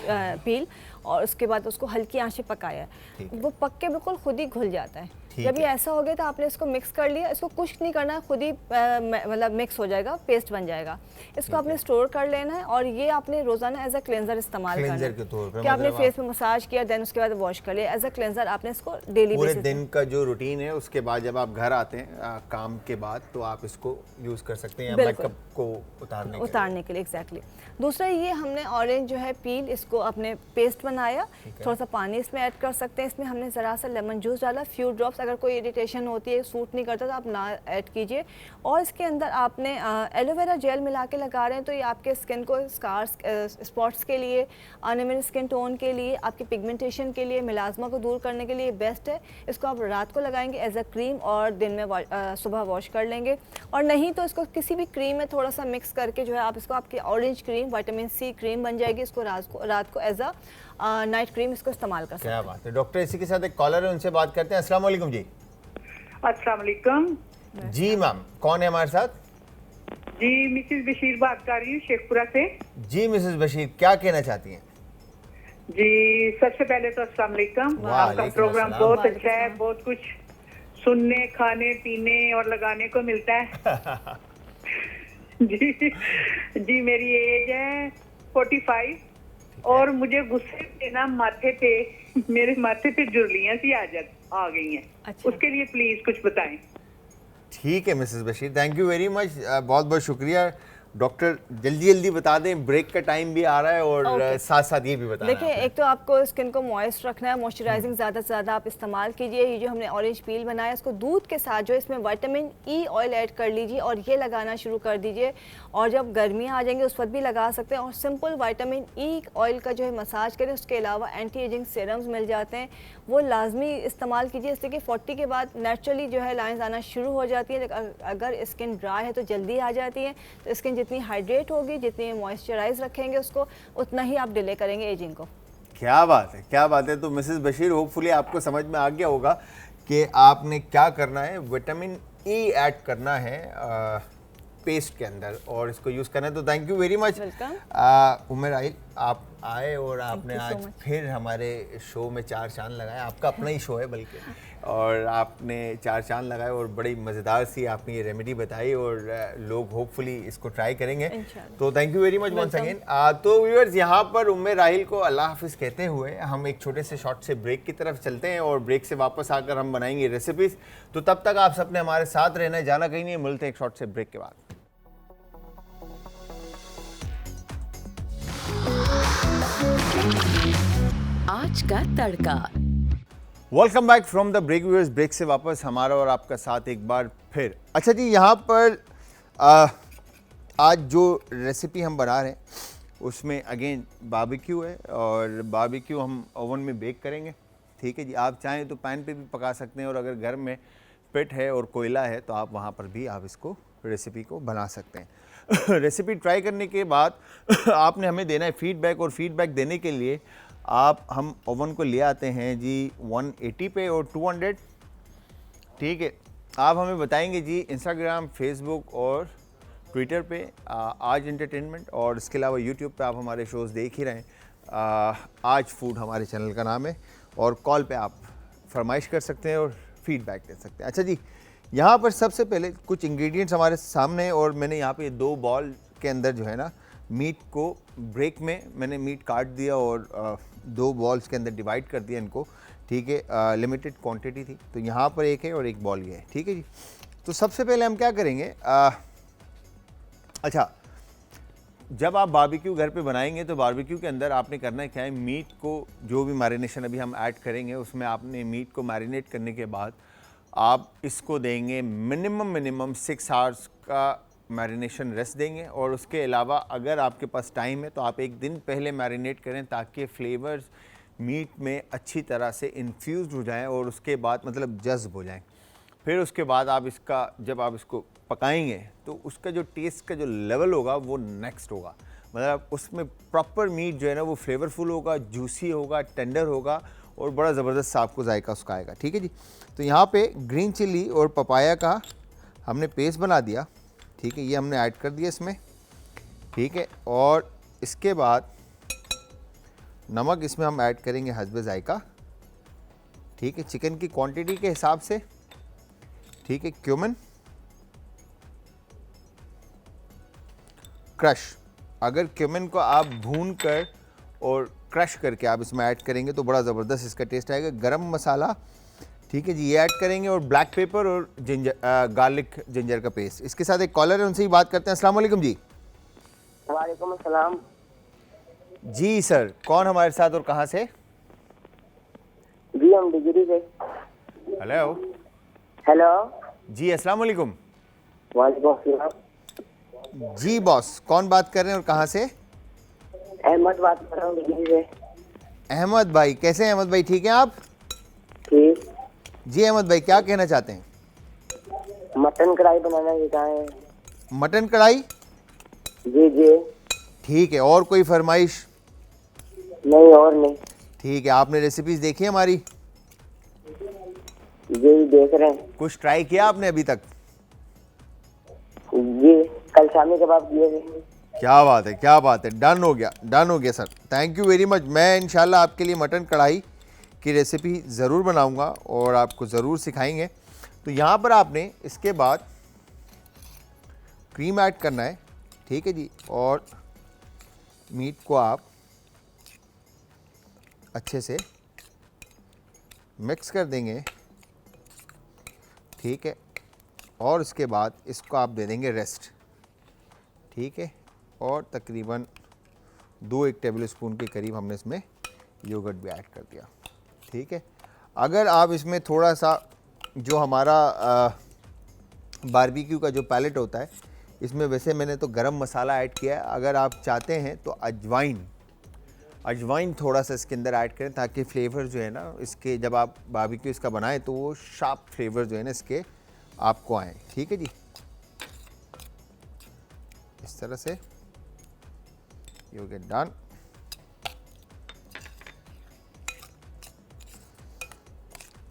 पील और उसके बाद उसको हल्की आंच पे पकाया है, वो पक के बिल्कुल खुद ही घुल जाता है। जब ये ऐसा हो गया तो आपने इसको मिक्स कर लिया, इसको कुछ नहीं करना है, खुद ही मतलब मिक्स हो जाएगा, पेस्ट बन जाएगा। इसको आपने स्टोर कर लेना है और ये आपने रोजाना एज अ क्लेंजर इस्तेमाल करना है कि आपने फेस पे मसाज किया देन उसके बाद वॉश कर लिया, एज अ क्लेंजर आपने इसको डेली पूरे दिन का जो रूटीन है उसके बाद जब आप घर आते हैं काम के बाद तो आप इसको यूज कर सकते हैं मेकअप को उतारने के लिए। एग्जैक्टली। दूसरा ये हमने ऑरेंज जो है पील, इसको अपने पेस्ट बनाया, थोड़ा सा पानी इसमें ऐड कर सकते हैं, इसमें हमने ज़रा सा लेमन जूस डाला, फ्यू ड्रॉप्स। अगर कोई इरिटेशन होती है, सूट नहीं करता तो आप ना ऐड कीजिए। और इसके अंदर आपने एलोवेरा जेल मिला के लगा रहे हैं तो ये आपके स्किन को स्कार्स स्पॉट्स के लिए, अनइवन स्किन टोन के लिए, आपकी पिगमेंटेशन के लिए, मिलाजमा को दूर करने के लिए बेस्ट है। इसको आप रात को लगाएंगे एज अ क्रीम और दिन में सुबह वॉश कर लेंगे, और नहीं तो इसको किसी भी क्रीम में थोड़ा सा मिक्स करके जो है आप इसको, आपकी orange cream vitamin C cream बन जाएगी। इसको रात को एज अ नाइट क्रीम इसको इस्तेमाल कर सकते हैं। क्या बात है डॉक्टर। इसी के साथ एक कॉलर है, उनसे बात करते हैं। अस्सलाम वालेकुम जी। अस्सलाम वालेकुम जी मैम, कौन है हमारे साथ? जी मिसेस बशीर बात कर रही हूँ शेखपुरा से। जी मिसेस बशीर, क्या कहना चाहती हैं? जी सबसे पहले तो अस्सलाम वालेकुम। आपका प्रोग्राम बहुत अच्छा है, बहुत कुछ सुनने, खाने, पीने और लगाने को मिलता है। जी मेरी एज है 45 और मुझे गुस्से से ना माथे पे, मेरे माथे पे झुर्रियां सी आ गई हैं। अच्छा। उसके लिए प्लीज कुछ बताएं। ठीक है Mrs Bashir, thank you very much, बहुत बहुत शुक्रिया। डॉक्टर जल्दी बता दें, ब्रेक का टाइम भी आ रहा है और साथ साथ ये भी बता दें। देखिए, एक तो आपको स्किन को मॉइस्ट रखना है, मॉइस्चराइजिंग ज़्यादा से ज़्यादा आप इस्तेमाल कीजिए। ये जो हमने ऑरेंज पील बनाया इसको दूध के साथ जो इसमें विटामिन ई ऑयल ऐड कर लीजिए और ये लगाना शुरू कर दीजिए। और जब गर्मियाँ आ जाएंगी उस वक्त भी लगा सकते हैं। और सिंपल विटामिन ई ऑयल का जो है मसाज करें, उसके अलावा एंटी एजिंग सीरम्स मिल जाते हैं, वो लाजमी इस्तेमाल कीजिए। इसलिए कि 40 के बाद नेचुरली जो है लाइंस आना शुरू हो जाती है। अगर स्किन ड्राई है तो जल्दी आ जाती है। तो स्किन जितनी हाइड्रेट होगी, जितनी मॉइस्चराइज रखेंगे उसको, उतना ही आप डिले करेंगे एजिंग को। क्या बात है, क्या बात है। तो मिसेस बशीर, होपफुली आपको समझ में आ गया होगा कि आपने क्या करना है। विटामिन ई ऐड करना है पेस्ट के अंदर और इसको यूज़ करना है। तो thank you very much Umar Rahil, आप आए और आपने आज फिर हमारे शो में चार चांद लगाए। आपका अपना ही शो है बल्कि, और आपने चार चांद लगाए और बड़ी मज़ेदार सी आपने ये रेमेडी बताई और लोग होपफुली इसको ट्राई करेंगे। तो thank you very much once again. तो व्यूअर्स, यहाँ पर उम्मे राहिल को अल्लाह हाफिज़ कहते हुए हम एक छोटे से शॉर्ट से ब्रेक की तरफ चलते हैं और ब्रेक से वापस आकर हम बनाएंगे रेसिपीज़। तो तब तक आप सबने हमारे साथ रहना है, जाना कहीं नहीं। मिलते हैं एक शॉर्ट से ब्रेक के बाद। आज का तड़का। Welcome back from the break. Viewers, break से वापस हमारा और आपका साथ एक बार फिर। अच्छा जी, यहाँ पर आज जो रेसिपी हम बना रहे हैं उसमें अगेन बारबेक्यू है और बारबेक्यू हम ओवन में बेक करेंगे। ठीक है जी, आप चाहें तो पैन पे भी पका सकते हैं और अगर घर में पिट है और कोयला है तो आप वहाँ पर भी आप इसको रेसिपी को बना सकते हैं। रेसिपी ट्राई करने के बाद आपने हमें देना है फीडबैक, और फीडबैक देने के लिए हम ओवन को ले आते हैं जी 180 पे और 200। ठीक है, आप हमें बताएंगे जी इंस्टाग्राम, फेसबुक और ट्विटर पे आज एंटरटेनमेंट, और इसके अलावा यूट्यूब पे आप हमारे शोज़ देख ही रहे हैं। आज फूड हमारे चैनल का नाम है, और कॉल पे आप फरमाइश कर सकते हैं और फीडबैक दे सकते हैं। अच्छा जी, यहाँ पर सबसे पहले कुछ इंग्रेडिएंट्स हमारे सामने है और मैंने यहाँ पे 2 बॉल के अंदर जो है ना मीट को ब्रेक में मैंने मीट काट दिया और 2 बॉल्स के अंदर डिवाइड कर दिया इनको। ठीक है, लिमिटेड क्वांटिटी थी तो यहाँ पर एक है और एक बॉल ये है। ठीक है जी, तो सबसे पहले हम क्या करेंगे, अच्छा, जब आप बारबेक्यू घर पे बनाएंगे तो बारबेक्यू के अंदर आपने करना क्या है, मीट को जो भी मैरिनेशन अभी हम ऐड करेंगे उसमें आपने मीट को मैरिनेट करने के बाद आप इसको देंगे मिनिमम 6 आवर्स का मैरिनेशन रेस्ट देंगे। और उसके अलावा अगर आपके पास टाइम है तो आप एक दिन पहले मैरिनेट करें ताकि फ्लेवर्स मीट में अच्छी तरह से इन्फ्यूज़ हो जाएं और उसके बाद मतलब जज्ब हो जाएं। फिर उसके बाद आप इसका जब आप इसको पकाएंगे तो उसका जो टेस्ट का जो लेवल होगा वो नेक्स्ट होगा। मतलब उसमें प्रॉपर मीट जो है ना वो फ्लेवरफुल होगा, जूसी होगा, टेंडर होगा और बड़ा ज़बरदस्त आपको जायका उसका आएगा। ठीक है जी, तो यहाँ पे ग्रीन चिली और पपाया का हमने पेस्ट बना दिया। ठीक है, ये हमने ऐड कर दिया इसमें। ठीक है, और इसके बाद नमक इसमें हम ऐड करेंगे हस्बे जायका, ठीक है, चिकन की क्वांटिटी के हिसाब से, ठीक है। क्यूमिन क्रश, अगर क्यूमिन को आप भून कर और क्रश करके आप इसमें ऐड करेंगे तो बड़ा ज़बरदस्त इसका टेस्ट आएगा। गरम मसाला, ठीक है जी, ये ऐड करेंगे, और ब्लैक पेपर और गार्लिक जिंजर का पेस्ट। इसके साथ एक कॉलर है, उनसे ही बात करते हैं। अस्सलाम वालेकुम जी। वालेकुम अस्सलाम जी सर, कौन हमारे साथ और कहाँ से? जी हम डिग्री से। हेलो। हेलो जी अस्सलाम वालेकुम। वालेकुम अस्सलाम। जी बॉस, कौन बात कर रहे हैं और कहाँ से? अहमद बात कर रहा हूँ डिग्री से। अहमद भाई, कैसे हैं अहमद भाई, ठीक हैं आप? ठीक। जी अहमद भाई, क्या कहना चाहते हैं? मटन कढ़ाई बनाना सिखाएं। मटन कढ़ाई? जी जी। ठीक है, और कोई फरमाइश? नहीं और नहीं। ठीक है, आपने रेसिपीज देखी हमारी? जी देख रहे हैं। कुछ ट्राई किया आपने अभी तक? जी कल शामी कबाब किए थे। क्या बात है, क्या बात है, डन हो गया, डन हो गया sir, thank you very much. मैं इंशाल्लाह आपके लिए मटन कढ़ाई की रेसिपी ज़रूर बनाऊंगा और आपको ज़रूर सिखाएंगे। तो यहाँ पर आपने इसके बाद क्रीम ऐड करना है, ठीक है जी, और मीट को आप अच्छे से मिक्स कर देंगे, ठीक है, और उसके बाद इसको आप दे देंगे रेस्ट, ठीक है, और तकरीबन 2-1 टेबल स्पून के करीब हमने इसमें योगर्ट भी ऐड कर दिया, ठीक है। अगर आप इसमें थोड़ा सा जो हमारा बारबेक्यू का जो पैलेट होता है, इसमें वैसे मैंने तो गरम मसाला ऐड किया है, अगर आप चाहते हैं तो अजवाइन थोड़ा सा इसके अंदर ऐड करें ताकि फ्लेवर जो है ना इसके, जब आप बारबेक्यू इसका बनाएं तो वो शार्प फ्लेवर जो है ना इसके आपको आए, ठीक है जी। इस तरह से यू गेट डन।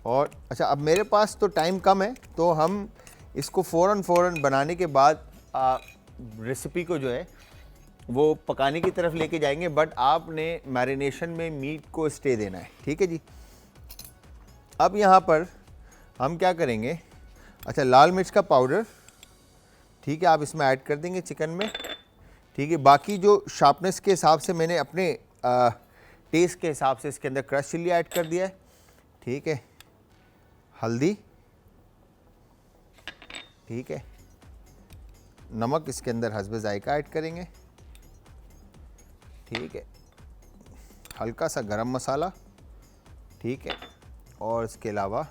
और अच्छा, अब मेरे पास तो टाइम कम है तो हम इसको फ़ौरन बनाने के बाद रेसिपी को जो है वो पकाने की तरफ लेके जाएंगे, बट आपने मैरिनेशन में मीट को स्टे देना है, ठीक है जी। अब यहाँ पर हम क्या करेंगे, अच्छा, लाल मिर्च का पाउडर, ठीक है, आप इसमें ऐड कर देंगे चिकन में, ठीक है। बाकी जो शार्पनेस के हिसाब से मैंने अपने टेस्ट के हिसाब से इसके अंदर क्रश चिल्ली ऐड कर दिया है, ठीक है। हल्दी, ठीक है, नमक इसके अंदर हस्बे जायका ऐड करेंगे, ठीक है, हल्का सा गरम मसाला, ठीक है, और इसके अलावा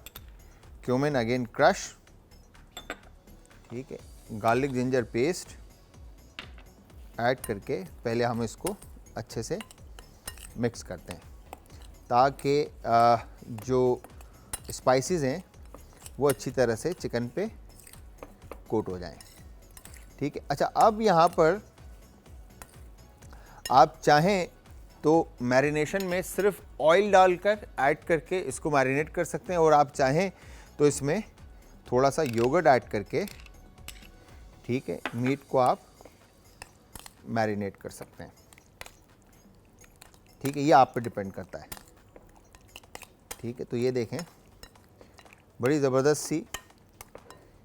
क्यूमिन अगेन क्रश, ठीक है, गार्लिक जिंजर पेस्ट ऐड करके पहले हम इसको अच्छे से मिक्स करते हैं ताकि जो स्पाइसेस हैं वो अच्छी तरह से चिकन पे कोट हो जाएं, ठीक है। अच्छा, अब यहाँ पर आप चाहें तो मैरिनेशन में सिर्फ ऑयल डालकर ऐड करके इसको मैरिनेट कर सकते हैं, और आप चाहें तो इसमें थोड़ा सा योगर्ट ऐड करके, ठीक है, मीट को आप मैरिनेट कर सकते हैं, ठीक है, ये आप पे डिपेंड करता है, ठीक है। तो ये देखें, बड़ी ज़बरदस्त सी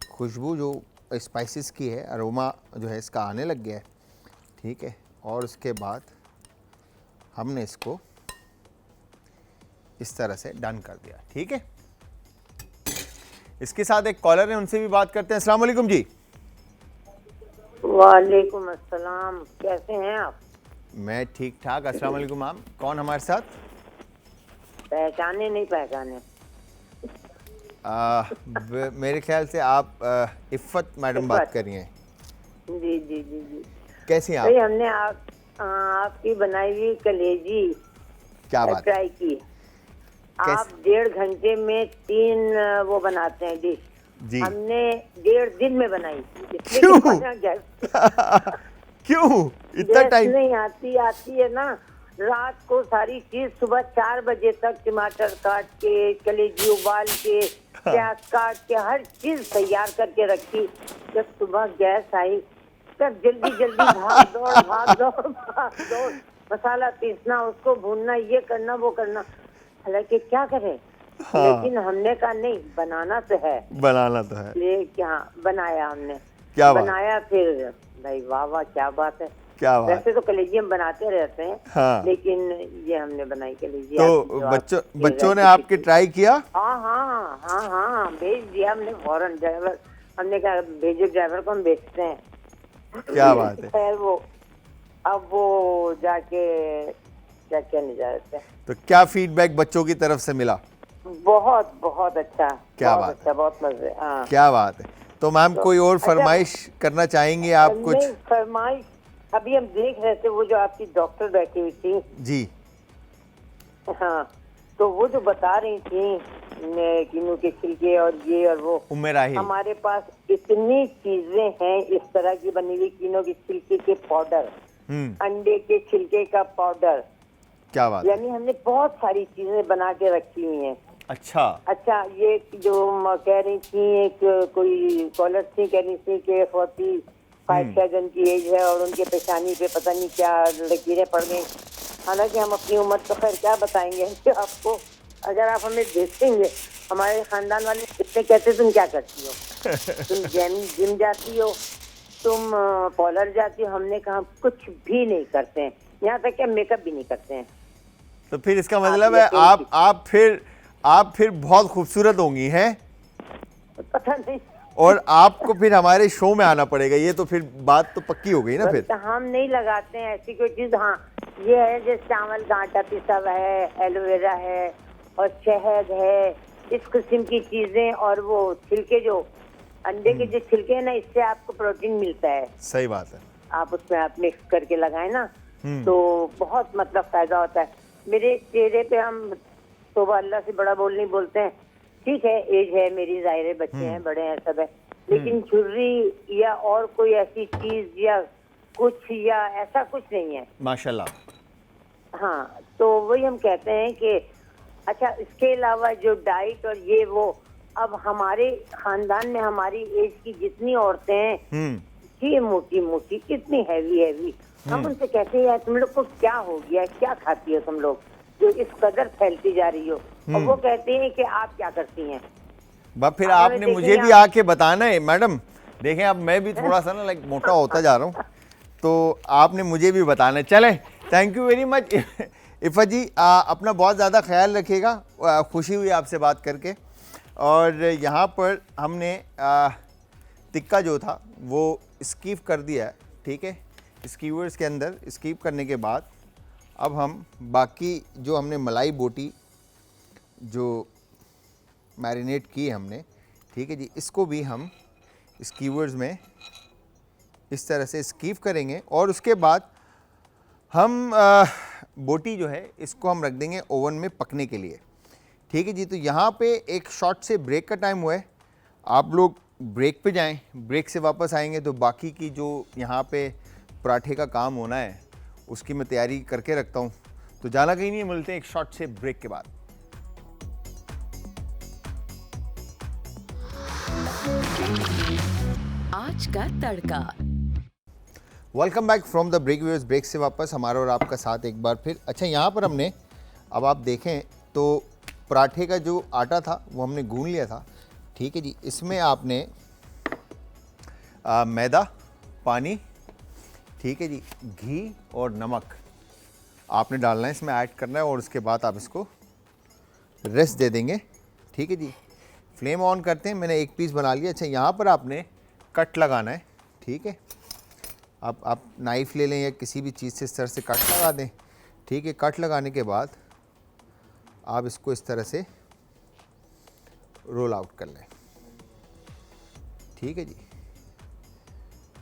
खुशबू जो स्पाइसेस की है, अरोमा जो है इसका आने लग गया है, ठीक है। और उसके बाद हमने इसको इस तरह से डन कर दिया, ठीक है। इसके साथ एक कॉलर है, उनसे भी बात करते हैं। अस्सलाम वालेकुम जी। वालेकुम अस्सलाम, कैसे हैं आप? मैं ठीक ठाक, अस्सलाम वालेकुम मैम, कौन हमारे साथ? पहचाने नहीं पहचाने? मेरे ख्याल से आप इफ़त मैडम बात कर रही हैं। जी जी जी जी। कैसी हैं आप? भाई हमने आपकी बनाई हुई कलेजी क्या बात ट्राई की। आप 1.5 घंटे में 3 वो बनाते हैं डिश, जी, हमने 1.5 दिन में बनाई। क्यों? क्यों इतना टाइम? नहीं आती है ना, रात को सारी चीज सुबह 4 बजे तक टमाटर काट के, कलेजी उबाल के, प्याज काट के, हर चीज तैयार करके रखी। जब सुबह गैस आई कर जल्दी जल्दी भाग दौड़, मसाला पीसना, उसको भूनना, ये करना वो करना, हालांकि क्या करें। हाँ। लेकिन हमने कहा नहीं, बनाना तो है, लेकिन हाँ बनाया हमने, क्या बनाया फिर भाई, वाह क्या बात है, क्या बात। वैसे तो कलेजी हम बनाते रहते हैं, हाँ। लेकिन ये हमने बनाई कलेजी। तो बच्चों ने आपके ट्राई किया? हाँ, भेज दिया हमने फौरन। ड्राइवर, हमने कहा भेजो ड्राइवर को, हम भेजते हैं। क्या बात है। खैर अब वो जाके क्या नहीं जा रहे थे। तो क्या फीडबैक बच्चों की तरफ से मिला? बहुत अच्छा। क्या बात अच्छा, बहुत मजे। हाँ, क्या बात है। तो मैम कोई और फरमाइश करना चाहेंगे आप? कुछ फरमाइश अभी हम देख रहे थे, वो जो आपकी डॉक्टर बैठी हुई थी जी, हाँ, तो वो जो बता रही थी कीनू के छिलके और ये और वो, हमारे पास इतनी चीजें हैं इस तरह की बनी हुई, कीनू के छिलके के पाउडर, अंडे के छिलके का पाउडर, क्या बात, यानी हमने बहुत सारी चीजें बना के रखी हुई हैं। अच्छा, ये जो कह रही थी, एक कोई कॉलर थी, कह रही थी कि 45 की एज है और उनके पेशानी पे पता नहीं क्या लकीरें पड़ गई। हालांकि हम अपनी उम्र तो खैर क्या बताएंगे आपको, अगर आप हमें देखेंगे, हमारे खानदान वाले इतने कहते तुम क्या करती हो, तुम जिम जाती हो, तुम पार्लर जाती हो। हमने कहा कुछ भी नहीं करते हैं, यहाँ तक क्या मेकअप भी नहीं करते हैं। तो फिर इसका मतलब है आप फिर बहुत खूबसूरत होंगी हैं? पता नहीं। और आपको फिर हमारे शो में आना पड़ेगा, ये तो फिर बात तो पक्की हो गई ना। फिर हम नहीं लगाते हैं ऐसी कोई चीज। हाँ, ये है जैसे चावल का आटा पिसा हुआ है, एलोवेरा है और शहद है, इस किस्म की चीजें, और वो छिलके जो अंडे के जो छिलके हैं ना, इससे आपको प्रोटीन मिलता है। सही बात है। आप उसमें आप मिक्स करके लगाए ना, तो बहुत मतलब फायदा होता है। मेरे चेहरे पे हम तो अल्लाह से बड़ा बोल नहीं बोलते हैं, ठीक है, एज है मेरी, जाहिर है, बच्चे हैं, बड़े हैं, सब है, लेकिन छुर्री या और कोई ऐसी चीज या कुछ या ऐसा कुछ नहीं है, माशाल्लाह। हाँ, तो वही हम कहते हैं कि अच्छा, इसके अलावा जो डाइट और ये वो, अब हमारे खानदान में हमारी एज की जितनी औरतें हैं, ये मोटी मोटी, कितनी हैवी, हम उनसे कहते हैं यार तुम लोग को क्या हो गया, क्या खाती हो तुम लोग जो इस कदर फैलती जा रही हो, और वो कहते हैं कि आप क्या करती हैं। फिर आपने मुझे भी आके बताना है मैडम। देखें, अब मैं भी थोड़ा सा ना मोटा होता जा रहा हूँ, तो आपने मुझे भी बताना है। चलें, थैंक यू वेरी मच इफ़ा जी, अपना बहुत ज़्यादा ख्याल रखिएगा। खुशी हुई आपसे बात करके। और यहाँ पर हमने टिक्का जो था वो स्कीप कर दिया है, ठीक है, स्कीवर्स के अंदर स्कीप करने के बाद अब हम बाकी जो हमने मलाई बोटी जो मैरिनेट की है हमने, ठीक है जी, इसको भी हम स्कीवर्स में इस तरह से स्कीप करेंगे। और उसके बाद हम बोटी जो है इसको हम रख देंगे ओवन में पकने के लिए, ठीक है जी। तो यहाँ पे एक शॉर्ट से ब्रेक का टाइम हुआ है, आप लोग ब्रेक पे जाएं, ब्रेक से वापस आएंगे तो बाकी की जो यहाँ पे पराठे का काम होना है उसकी मैं तैयारी करके रखता हूँ। तो जाना कहीं नहीं, मिलते हैं एक शॉर्ट से ब्रेक के बाद। आज का तड़का। Welcome back from the break viewers. Break से वापस हमारा और आपका साथ एक बार फिर। अच्छा, यहाँ पर हमने, अब आप देखें तो पराठे का जो आटा था वो हमने गूंद लिया था, ठीक है जी। इसमें आपने मैदा, पानी, ठीक है जी, घी और नमक आपने डालना है, इसमें ऐड करना है, और उसके बाद आप इसको रेस्ट दे देंगे, ठीक है जी। फ्लेम ऑन करते हैं, मैंने एक पीस बना लिया। अच्छा, यहाँ पर आपने कट लगाना है, ठीक है। आप नाइफ़ ले लें या किसी भी चीज़ से इस तरह से कट लगा दें, ठीक है। कट लगाने के बाद आप इसको इस तरह से रोल आउट कर लें, ठीक है जी।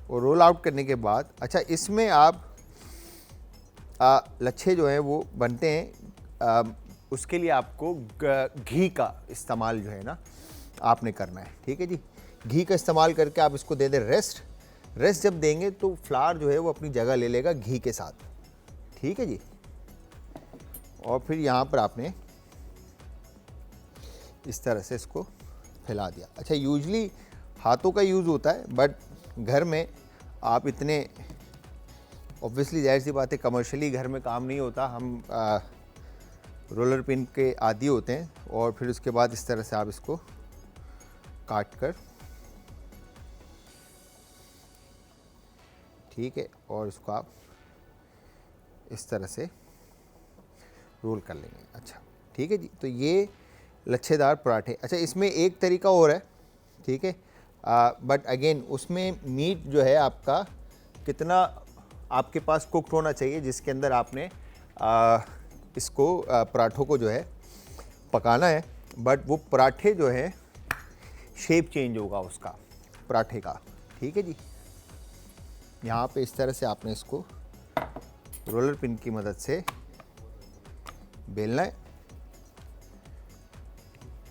और रोल आउट करने के बाद, अच्छा, इसमें आप लच्छे जो हैं वो बनते हैं, उसके लिए आपको घी का इस्तेमाल जो है ना आपने करना है, ठीक है जी। घी का इस्तेमाल करके आप इसको दे दें रेस्ट जब देंगे तो फ्लावर जो है वो अपनी जगह ले लेगा घी के साथ, ठीक है जी। और फिर यहाँ पर आपने इस तरह से इसको फैला दिया। अच्छा, यूजली हाथों का यूज़ होता है, बट घर में आप इतने ऑब्वियसली जाहिर सी बात है कमर्शियली घर में काम नहीं होता, हम रोलर पिन के आदी होते हैं। और फिर उसके बाद इस तरह से आप इसको काट कर, ठीक है, और इसको आप इस तरह से रोल कर लेंगे। अच्छा ठीक है जी, तो ये लच्छेदार पराठे। अच्छा इसमें एक तरीका और है, ठीक है, बट अगेन उसमें मीट जो है आपका कितना आपके पास कुक्ड होना चाहिए, जिसके अंदर आपने इसको पराठों को जो है पकाना है। बट वो पराठे जो है शेप चेंज होगा उसका पराठे का, ठीक है जी। यहाँ पे इस तरह से आपने इसको रोलर पिन की मदद से बेलना है,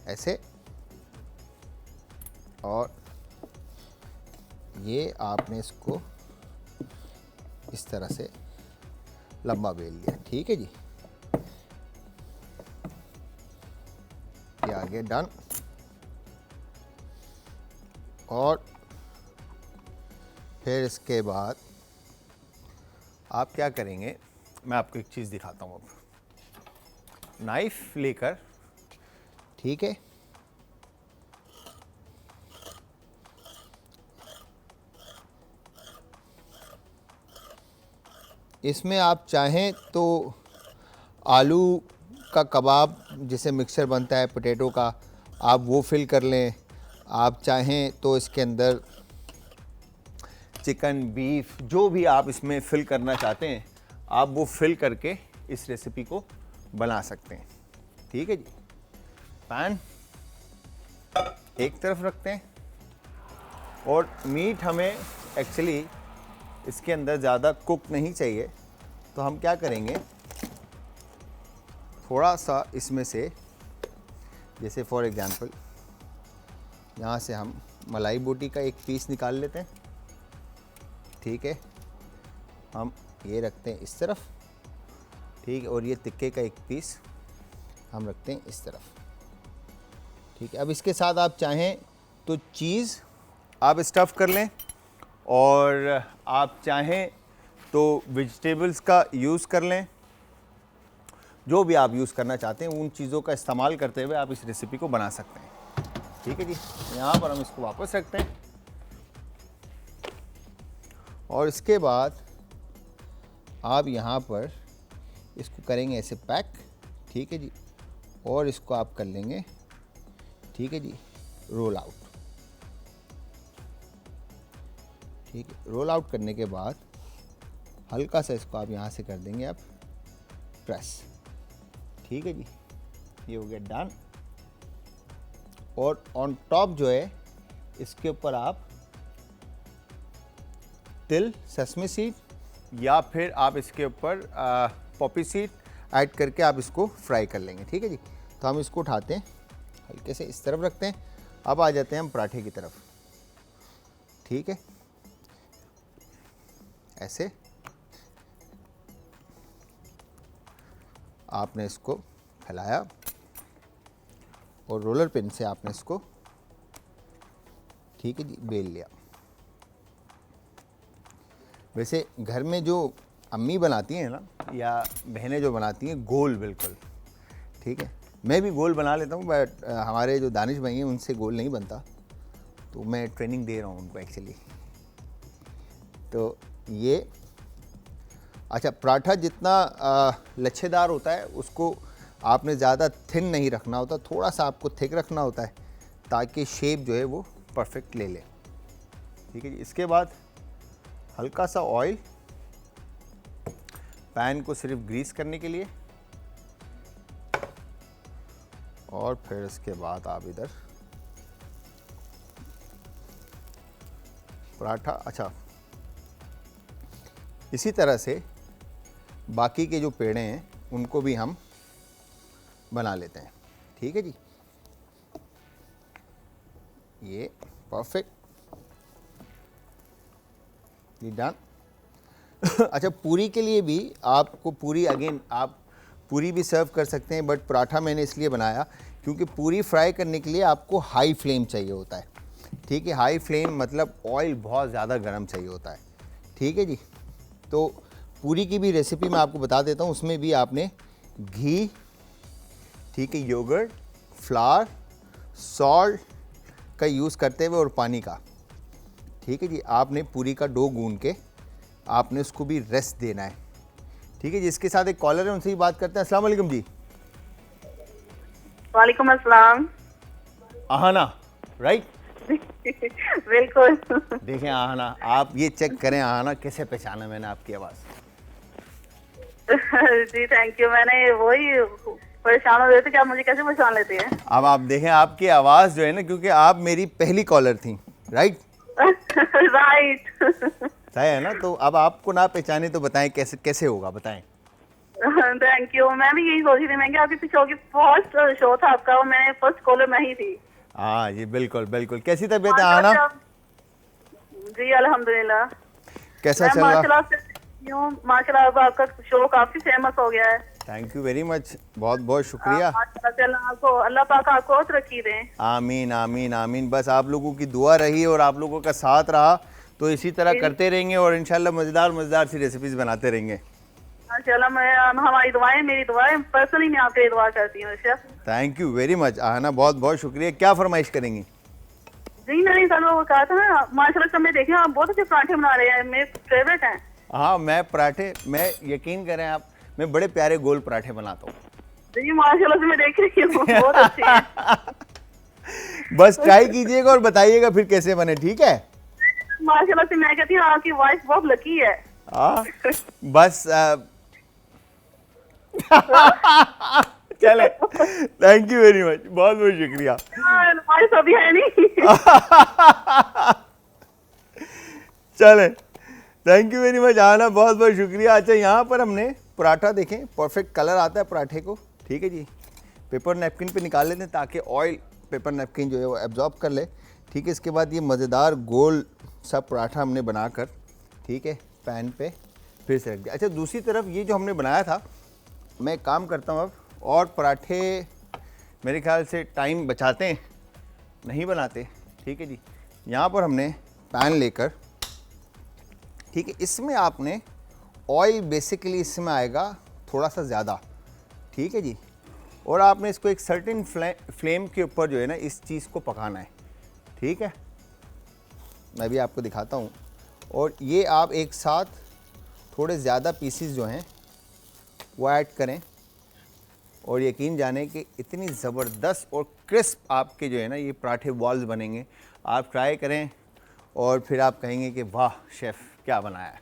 ऐसे, और ये आपने इसको इस तरह से लंबा बेल लिया, ठीक है जी। ये आगे डन। और फिर इसके बाद आप क्या करेंगे, मैं आपको एक चीज़ दिखाता हूँ। अब नाइफ लेकर, ठीक है, इसमें आप चाहें तो आलू का कबाब जिसे मिक्सचर बनता है पोटैटो का, आप वो फिल कर लें। आप चाहें तो इसके अंदर चिकन, बीफ, जो भी आप इसमें फिल करना चाहते हैं, आप वो फिल करके इस रेसिपी को बना सकते हैं, ठीक है जी। पैन एक तरफ रखते हैं, और मीट हमें एक्चुअली इसके अंदर ज़्यादा कुक नहीं चाहिए, तो हम क्या करेंगे, थोड़ा सा इसमें से, जैसे फॉर एग्जांपल यहाँ से हम मलाई बोटी का एक पीस निकाल लेते हैं, ठीक है, हम ये रखते हैं इस तरफ, ठीक है, और ये टिक्के का एक पीस हम रखते हैं इस तरफ, ठीक है। अब इसके साथ आप चाहें तो चीज़ आप स्टफ़ कर लें, और आप चाहें तो वेजिटेबल्स का यूज़ कर लें। जो भी आप यूज़ करना चाहते हैं उन चीज़ों का इस्तेमाल करते हुए आप इस रेसिपी को बना सकते हैं, ठीक है जी। यहाँ पर हम इसको वापस रखते हैं, और इसके बाद आप यहाँ पर इसको करेंगे ऐसे पैक, ठीक है जी, और इसको आप कर लेंगे, ठीक है जी, रोल आउट, ठीक है। रोल आउट करने के बाद हल्का सा इसको आप यहाँ से कर देंगे आप प्रेस, ठीक है जी, ये हो गया डन। और ऑन टॉप जो है इसके ऊपर आप तिल, सेसमी सीड, या फिर आप इसके ऊपर पॉपी सीड ऐड करके आप इसको फ्राई कर लेंगे, ठीक है जी। तो हम इसको उठाते हैं, हल्के से इस तरफ रखते हैं। अब आ जाते हैं हम पराठे की तरफ, ठीक है, ऐसे आपने इसको फैलाया, और रोलर पिन से आपने इसको, ठीक है जी, बेल लिया। वैसे घर में जो अम्मी बनाती हैं ना, या बहनें जो बनाती हैं, गोल बिल्कुल, ठीक है, मैं भी गोल बना लेता हूँ, बट हमारे जो दानिश भाई हैं उनसे गोल नहीं बनता, तो मैं ट्रेनिंग दे रहा हूँ उनको एक्चुअली। तो ये अच्छा, पराठा जितना लच्छेदार होता है उसको आपने ज़्यादा थिन नहीं रखना होता, थोड़ा सा आपको थिक रखना होता है, ताकि शेप जो है वो परफेक्ट ले ले, ठीक है जी। इसके बाद हल्का सा ऑयल पैन को सिर्फ ग्रीस करने के लिए, और फिर इसके बाद आप इधर पराठा, अच्छा इसी तरह से बाकी के जो पेड़े हैं उनको भी हम बना लेते हैं, ठीक है जी। ये परफेक्ट, ये डन। अच्छा, पूरी के लिए भी आपको पूरी, अगेन आप पूरी भी सर्व कर सकते हैं, बट पराठा मैंने इसलिए बनाया क्योंकि पूरी फ्राई करने के लिए आपको हाई फ्लेम चाहिए होता है, ठीक है। हाई फ्लेम मतलब ऑयल बहुत ज़्यादा गर्म चाहिए होता है, ठीक है जी। तो पूरी की भी रेसिपी मैं आपको बता देता हूँ। उसमें भी आपने घी, ठीक है, योगर्ट, फ्लावर, सॉल्ट का यूज़ करते हुए और पानी का, ठीक है जी, आपने पूरी का डो गूंद के आपने उसको भी रेस्ट देना है, ठीक है जी। इसके साथ एक कॉलर है, उनसे ही बात करते हैं। अस्सलाम वालेकुम जी। वालेकुम अस्सलाम। आहाना, राइट? बिल्कुल। देखें आहाना, आप ये चेक करें आहाना कैसे पहचाना मैंने आपकी आवाज़। जी थैंक यू। मैंने वही परेशान हो रहे थे कि आप मुझे कैसे पहचान लेते हैं। अब आप देखें आपकी आवाज़ जो है ना, क्योंकि आप मेरी पहली कॉलर थी, राइट? राइट। सही है ना? तो अब आपको ना पहचाने तो बताएं कैसे कैसे होगा, बताएं। Thank you. मैं भी यही सोच रही थी, मैं क्या आपके शो की फर्स्ट शो था आपका और मैं फर्स्ट कॉलर मैं ही थी। हाँ जी, बिल्कुल बिल्कुल। कैसी तबीयत है आना? जी अल्हम्दुलिल्लाह। कैसा चल रहा? माशाल्लाह अब आपका शो काफी फेमस हो गया है। थैंक यू वेरी मच, बहुत बहुत शुक्रिया। आपको अल्लाह पाक आपको और तरक्की दें। आमीन आमीन आमीन। बस आप लोगों की दुआ रही और आप लोगों का साथ रहा तो इसी तरह करते रहेंगे और इंशाल्लाह मज़ेदार मज़ेदार सी रेसिपीज बनाते रहेंगे। माशाल्लाह, मैं हमारी दुआएं, मेरी दुआएं पर्सनली मैं आपके लिए दुआ करती हूँ chef. Thank you very much आना, बहुत बहुत शुक्रिया। क्या फरमाइश करेंगी? जी मैंने कल वो कहा था ना, माशाल्लाह सब में देखे आप बहुत अच्छे पराठे बना रहे हैं, मेरे फेवरेट हैं। हाँ, मैं पराठे, मैं यकीन करें आप, मैं बड़े प्यारे गोल पराठे बनाता हूँ। जी माशाल्लाह से मैं देख रही हूँ, बहुत अच्छे हैं। बस ट्राई कीजिएगा और बताइएगा फिर कैसे बने, ठीक है? माशाल्लाह से मैं कहती हूँ आपकी वाइफ बहुत लकी है। बस चले, थैंक यू वेरी मच, बहुत बहुत शुक्रिया। वाइफ अभी है नहीं। चले, थैंक यू वेरी मच आना, बहुत बहुत शुक्रिया। अच्छा, यहाँ पर हमने पराठा देखें, परफेक्ट कलर आता है पराठे को, ठीक है जी। पेपर नैपकिन पे निकाल लेते हैं ताकि ऑयल पेपर नैपकिन जो है वो एब्जॉर्ब कर ले, ठीक है। इसके बाद ये मज़ेदार गोल सा पराठा हमने बनाकर, ठीक है, पैन पे फिर से रख दिया। अच्छा, दूसरी तरफ ये जो हमने बनाया था, मैं काम करता हूँ अब, और पराठे मेरे ख्याल से टाइम बचाते हैं, नहीं बनाते, ठीक है जी। यहाँ पर हमने पैन लेकर, ठीक है, इसमें आपने ऑयल बेसिकली इसमें आएगा थोड़ा सा ज़्यादा, ठीक है जी, और आपने इसको एक सर्टेन फ्लेम के ऊपर जो है ना इस चीज़ को पकाना है, ठीक है। मैं भी आपको दिखाता हूँ। और ये आप एक साथ थोड़े ज़्यादा पीसीस जो हैं वो ऐड करें और यकीन जाने कि इतनी ज़बरदस्त और क्रिस्प आपके जो है ना ये पराठे बॉल्स बनेंगे। आप ट्राई करें और फिर आप कहेंगे कि वाह शेफ़ क्या बनाया है।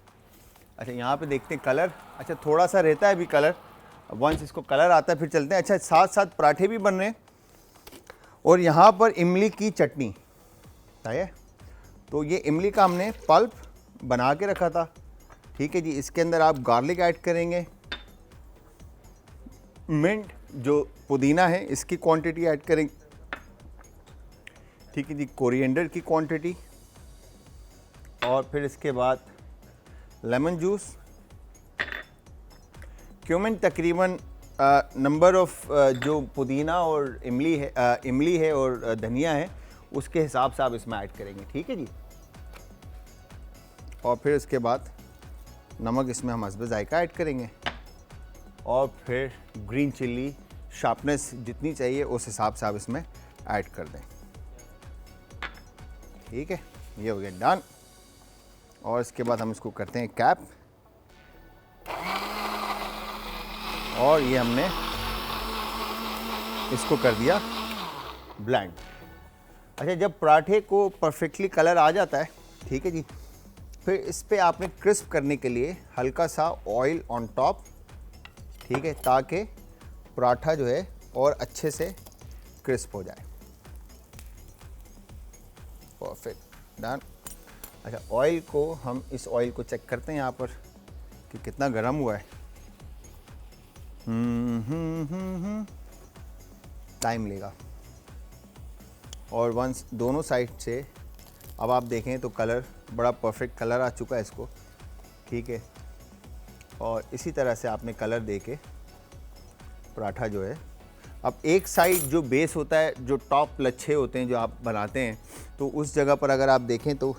अच्छा, यहाँ पे देखते हैं कलर। अच्छा, थोड़ा सा रहता है अभी कलर, वंस इसको कलर आता है फिर चलते हैं। अच्छा, साथ साथ पराठे भी बन रहे हैं और यहाँ पर इमली की चटनी है। तो ये इमली का हमने पल्प बना के रखा था, ठीक है जी। इसके अंदर आप गार्लिक ऐड करेंगे, मिंट जो पुदीना है इसकी क्वांटिटी ऐड करेंगे, ठीक है जी, कोरिएंडर की क्वांटिटी, और फिर इसके बाद लेमन जूस, क्यूमिन तकरीबन नंबर ऑफ जो पुदीना और इमली है और धनिया है उसके हिसाब से आप इसमें ऐड करेंगे, ठीक है जी। और फिर इसके बाद नमक इसमें हम हस्ब जायका ऐड करेंगे और फिर ग्रीन चिल्ली शार्पनेस जितनी चाहिए उस हिसाब से आप इसमें ऐड कर दें, ठीक है। ये हो गया डन। और इसके बाद हम इसको करते हैं कैप और ये हमने इसको कर दिया ब्लेंड। अच्छा, जब पराठे को परफेक्टली कलर आ जाता है, ठीक है जी, फिर इस पे आपने क्रिस्प करने के लिए हल्का सा ऑयल ऑन टॉप, ठीक है, ताकि पराठा जो है और अच्छे से क्रिस्प हो जाए। Perfect, done. अच्छा, ऑयल को हम इस ऑयल को चेक करते हैं यहाँ पर कि कितना गर्म हुआ है। टाइम लेगा। और वंस दोनों साइड से अब आप देखें तो कलर बड़ा परफेक्ट कलर आ चुका है इसको, ठीक है। और इसी तरह से आपने कलर दे के पराठा जो है, अब एक साइड जो बेस होता है, जो टॉप लच्छे होते हैं जो आप बनाते हैं, तो उस जगह पर अगर आप देखें तो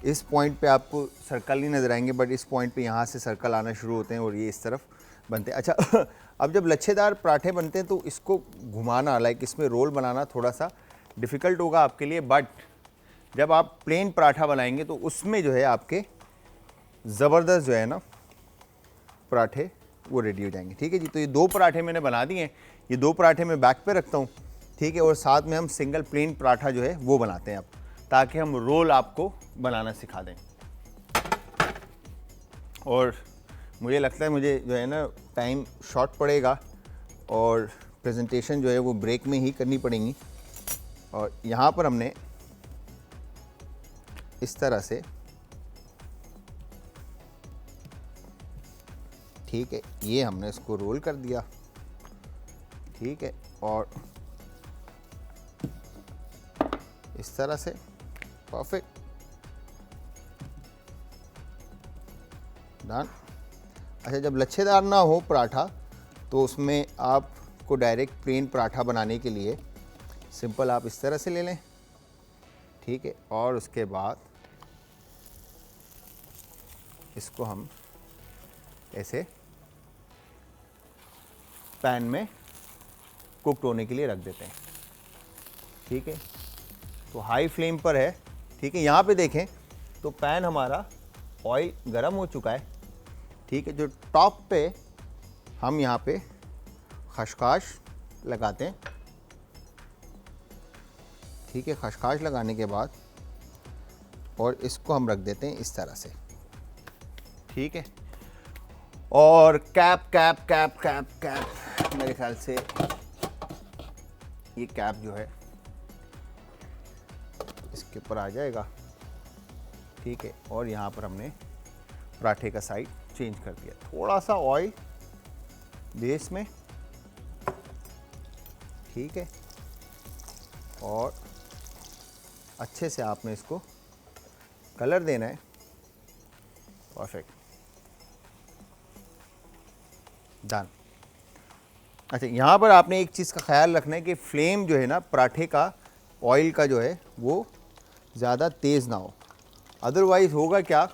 इस पॉइंट पे आपको सर्कल नहीं नज़र आएंगे, बट इस पॉइंट पे यहाँ से सर्कल आना शुरू होते हैं और ये इस तरफ बनते हैं। अच्छा अब जब लच्छेदार पराठे बनते हैं तो इसको घुमाना, लाइक इसमें रोल बनाना थोड़ा सा डिफ़िकल्ट होगा आपके लिए, बट जब आप प्लेन पराठा बनाएंगे तो उसमें जो है आपके ज़बरदस्त जो है ना पराठे वो रेडी हो जाएंगे। ठीक है जी, तो ये 2 पराठे मैंने बना दिए हैं, ये 2 पराठे मैं बैक पे रखता हूँ। ठीक है, और साथ में हम सिंगल प्लेन पराठा जो है वो बनाते हैं अब, ताकि हम रोल आपको बनाना सिखा दें। और मुझे लगता है मुझे जो है ना टाइम शॉर्ट पड़ेगा और प्रेजेंटेशन जो है वो ब्रेक में ही करनी पड़ेंगी। और यहाँ पर हमने इस तरह से, ठीक है, ये हमने इसको रोल कर दिया। ठीक है, और इस तरह से परफेक्ट डन। अच्छा, जब लच्छेदार ना हो पराठा तो उसमें आपको डायरेक्ट प्लेन पराठा बनाने के लिए सिंपल आप इस तरह से ले लें। ठीक है, और उसके बाद इसको हम ऐसे पैन में कुकड होने के लिए रख देते हैं। ठीक है, तो हाई फ्लेम पर है। ठीक है, यहाँ पे देखें तो पैन हमारा ऑयल गरम हो चुका है। ठीक है, जो टॉप पे हम यहाँ पे खसखस लगाते हैं। ठीक है, खसखस लगाने के बाद और इसको हम रख देते हैं इस तरह से। ठीक है, और cap cap cap cap cap मेरे ख्याल से ये कैप जो है इसके ऊपर आ जाएगा। ठीक है, और यहाँ पर हमने पराठे का साइड चेंज कर दिया, थोड़ा सा ऑयल बेस में। ठीक है, और अच्छे से आपने इसको कलर देना है। Perfect done. अच्छा, यहाँ पर आपने एक चीज़ का ख्याल रखना है कि फ्लेम जो है ना पराठे का, ऑयल का जो है वो ज़्यादा तेज़ ना हो, अदरवाइज़ होगा क्या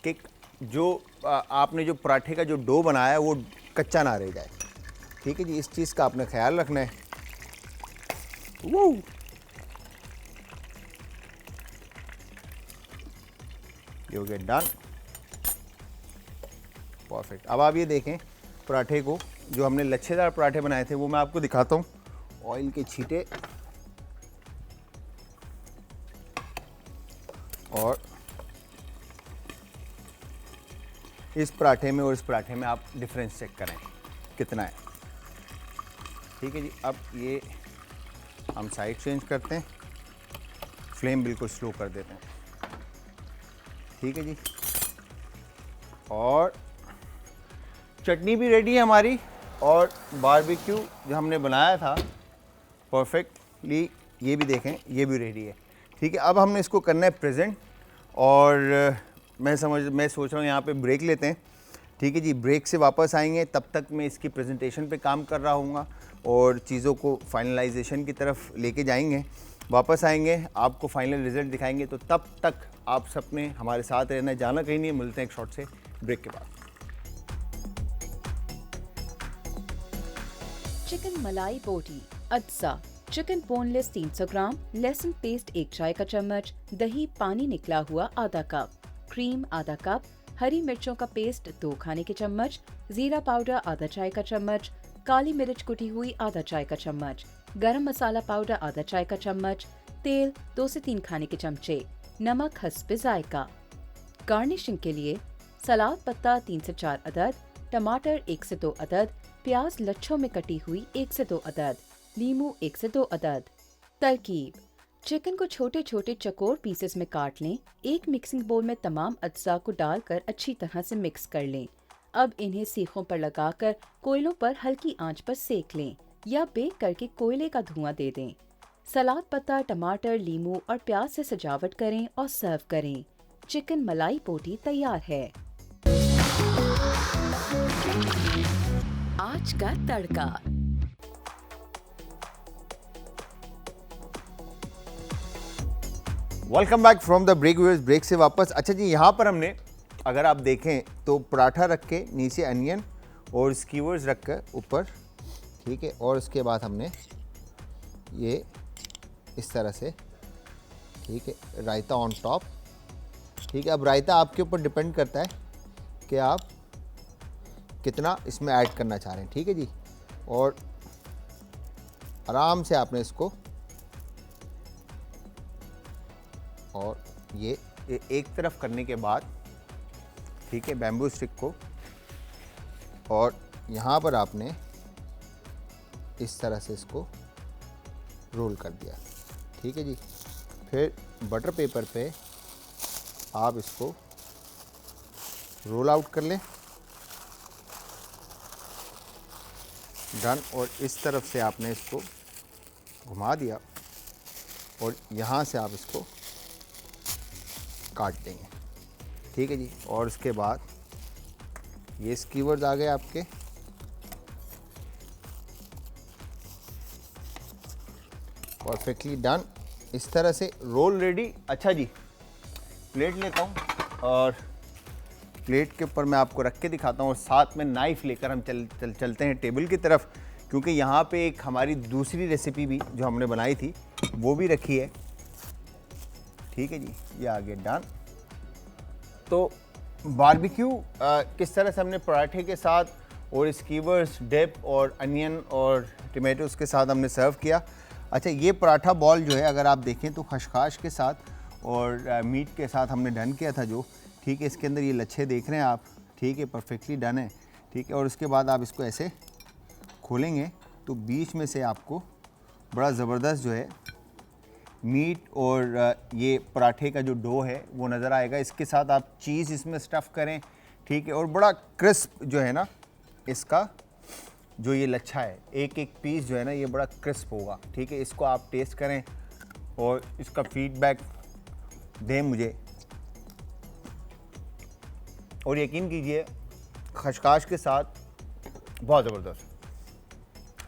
कि जो आपने जो पराठे का जो डो बनाया है वो कच्चा ना रह जाए। ठीक है जी, इस चीज़ का आपने ख्याल रखना है। वो यू गेट डन। परफेक्ट। अब आप ये देखें पराठे को, जो हमने लच्छेदार पराठे बनाए थे वो मैं आपको दिखाता हूँ। ऑयल के छींटे और इस पराठे में और इस पराठे में आप डिफरेंस चेक करें कितना है। ठीक है जी, अब ये हम साइड चेंज करते हैं, फ्लेम बिल्कुल स्लो कर देते हैं। ठीक है जी, और चटनी भी रेडी है हमारी, और बारबेक्यू जो हमने बनाया था परफेक्टली, ये भी देखें ये भी रेडी है। ठीक है, अब हमने इसको करना है प्रेजेंट, और मैं सोच रहा हूँ यहाँ पे ब्रेक लेते हैं। ठीक है जी, ब्रेक से वापस आएंगे, तब तक मैं इसकी प्रेजेंटेशन पे काम कर रहा हूँगा और चीज़ों को फाइनलाइजेशन की तरफ लेके जाएंगे। वापस आएंगे, आपको फाइनल रिजल्ट दिखाएंगे, तो तब तक आप सबने हमारे साथ रहना, जाना कहीं नहीं। मिलते हैं एक शॉर्ट से ब्रेक के बाद। चिकन मलाई बोटी अज्जा, चिकन बोनलेस 300 ग्राम, लहसुन पेस्ट 1 चाय का चम्मच, दही पानी निकला हुआ आधा कप, क्रीम आधा कप, हरी मिर्चों का पेस्ट 2 खाने के चम्मच, जीरा पाउडर आधा चाय का चम्मच, काली मिर्च कुटी हुई आधा चाय का चम्मच, गरम मसाला पाउडर आधा चाय का चम्मच, तेल 2 से 3 खाने के चमचे, नमक हस्बे जायका। गार्निशिंग के लिए सलाद पत्ता 3 से 4 अदद, टमाटर 1 से 2 अदद, प्याज लच्छों में कटी हुई 1 से 2 अदद, नींबू 1 से 2 अदद। तरकीब: चिकन को छोटे छोटे चकोर पीसेस में काट लें। एक मिक्सिंग बोल में तमाम अज्जा को डालकर अच्छी तरह से मिक्स कर लें। अब इन्हें सीखों पर लगाकर कोयलों पर हल्की आंच पर सेक लें या बेक करके कोयले का धुआं दे दें। सलाद पत्ता, टमाटर, नींबू और प्याज से सजावट करें और सर्व करें। चिकन मलाई बोटी तैयार है। आज का तड़का। Welcome back from the break viewers, break से वापस। अच्छा जी, यहाँ पर हमने अगर आप देखें तो पराठा रख के नीचे अनियन और स्कीवर्स रख कर ऊपर, ठीक है, और उसके बाद हमने ये इस तरह से, ठीक है, रायता ऑन टॉप, ठीक है। अब रायता आपके ऊपर डिपेंड करता है कि आप कितना इसमें ऐड करना चाह रहे हैं, ठीक है जी। और आराम से आपने इसको, और ये एक तरफ करने के बाद, ठीक है, बैम्बू स्टिक को, और यहाँ पर आपने इस तरह से इसको रोल कर दिया, ठीक है जी। फिर बटर पेपर पे आप इसको रोल आउट कर लें, डन। और इस तरफ से आपने इसको घुमा दिया और यहाँ से आप इसको काट देंगे, ठीक है जी। और उसके बाद ये स्कीवर्स आ गए आपके, परफेक्टली डन। इस तरह से रोल रेडी। अच्छा जी, प्लेट लेता हूँ और प्लेट के ऊपर मैं आपको रख के दिखाता हूँ, और साथ में नाइफ़ लेकर हम चलते हैं टेबल की तरफ, क्योंकि यहाँ पे एक हमारी दूसरी रेसिपी भी जो हमने बनाई थी वो भी रखी है, ठीक है जी। ये आगे डन। तो बारबेक्यू किस तरह से हमने पराठे के साथ और स्कीवर्स, डिप और अनियन और टमाटोज़ के साथ हमने सर्व किया। अच्छा, ये पराठा बॉल जो है अगर आप देखें तो खशखाश के साथ और मीट के साथ हमने डन किया था जो, ठीक है। इसके अंदर ये लच्छे देख रहे हैं आप, ठीक है, परफेक्टली डन है, ठीक है। और उसके बाद आप इसको ऐसे खोलेंगे तो बीच में से आपको बड़ा ज़बरदस्त जो है मीट और ये पराठे का जो डो है वो नज़र आएगा। इसके साथ आप चीज़ इसमें स्टफ़ करें, ठीक है, और बड़ा क्रिस्प जो है ना इसका जो ये लच्छा है, एक एक पीस जो है ना ये बड़ा क्रिस्प होगा, ठीक है। इसको आप टेस्ट करें और इसका फीडबैक दें मुझे, और यकीन कीजिए खशखाश के साथ बहुत ज़बरदस्त।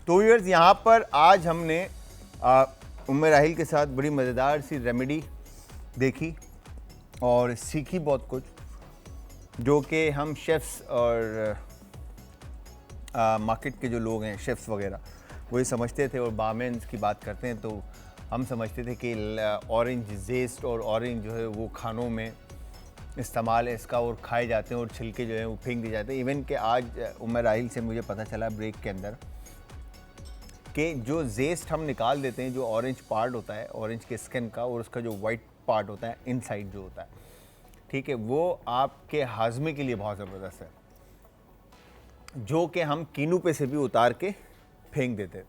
तो व्यूअर्स, यहाँ पर आज हमने उम्मे राहिल के साथ बड़ी मज़ेदार सी रेमेडी देखी और सीखी बहुत कुछ, जो कि हम शेफ़्स और मार्केट के जो लोग हैं, शेफ़्स वगैरह, वही समझते थे। और बारमेन्स की बात करते हैं तो हम समझते थे कि ऑरेंज जेस्ट और ऑरेंज जो है वो खानों में इस्तेमाल है इसका, और खाए जाते हैं, और छिलके जो हैं वो फेंक दिए जाते हैं। इवन कि आज उम्मे राहिल से मुझे पता चला ब्रेक के अंदर कि जो जेस्ट हम निकाल देते हैं, जो ऑरेंज पार्ट होता है ऑरेंज के स्किन का, और उसका जो वाइट पार्ट होता है इनसाइड जो होता है, ठीक है, वो आपके हाजमे के लिए बहुत ज़बरदस्त है, जो कि हम कीनू पे से भी उतार के फेंक देते थे,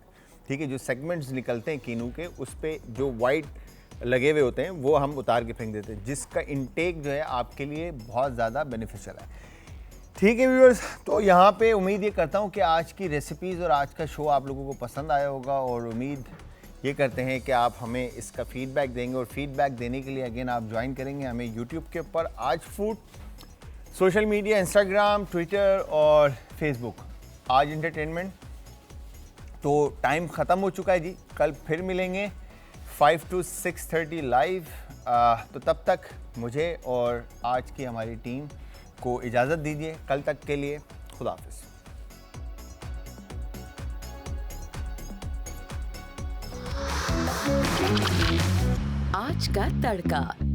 ठीक है। जो सेगमेंट्स निकलते हैं कीनू के, उस पे जो वाइट लगे हुए होते हैं वो हम उतार के फेंक देते हैं, जिसका इंटेक जो है आपके लिए बहुत ज़्यादा बेनिफिशियल है, ठीक है व्यूअर्स। तो यहाँ पे उम्मीद ये करता हूँ कि आज की रेसिपीज़ और आज का शो आप लोगों को पसंद आया होगा, और उम्मीद ये करते हैं कि आप हमें इसका फ़ीडबैक देंगे, और फीडबैक देने के लिए अगेन आप ज्वाइन करेंगे हमें यूट्यूब के ऊपर, आज food, social media, Instagram, Twitter और फेसबुक, आज एंटरटेनमेंट। तो टाइम ख़त्म हो चुका है जी, कल फिर मिलेंगे 5 to 6:30 लाइव। तो तब तक मुझे और आज की हमारी टीम को इजाज़त दीजिए, कल तक के लिए खुदा हाफिज़। आज का तड़का।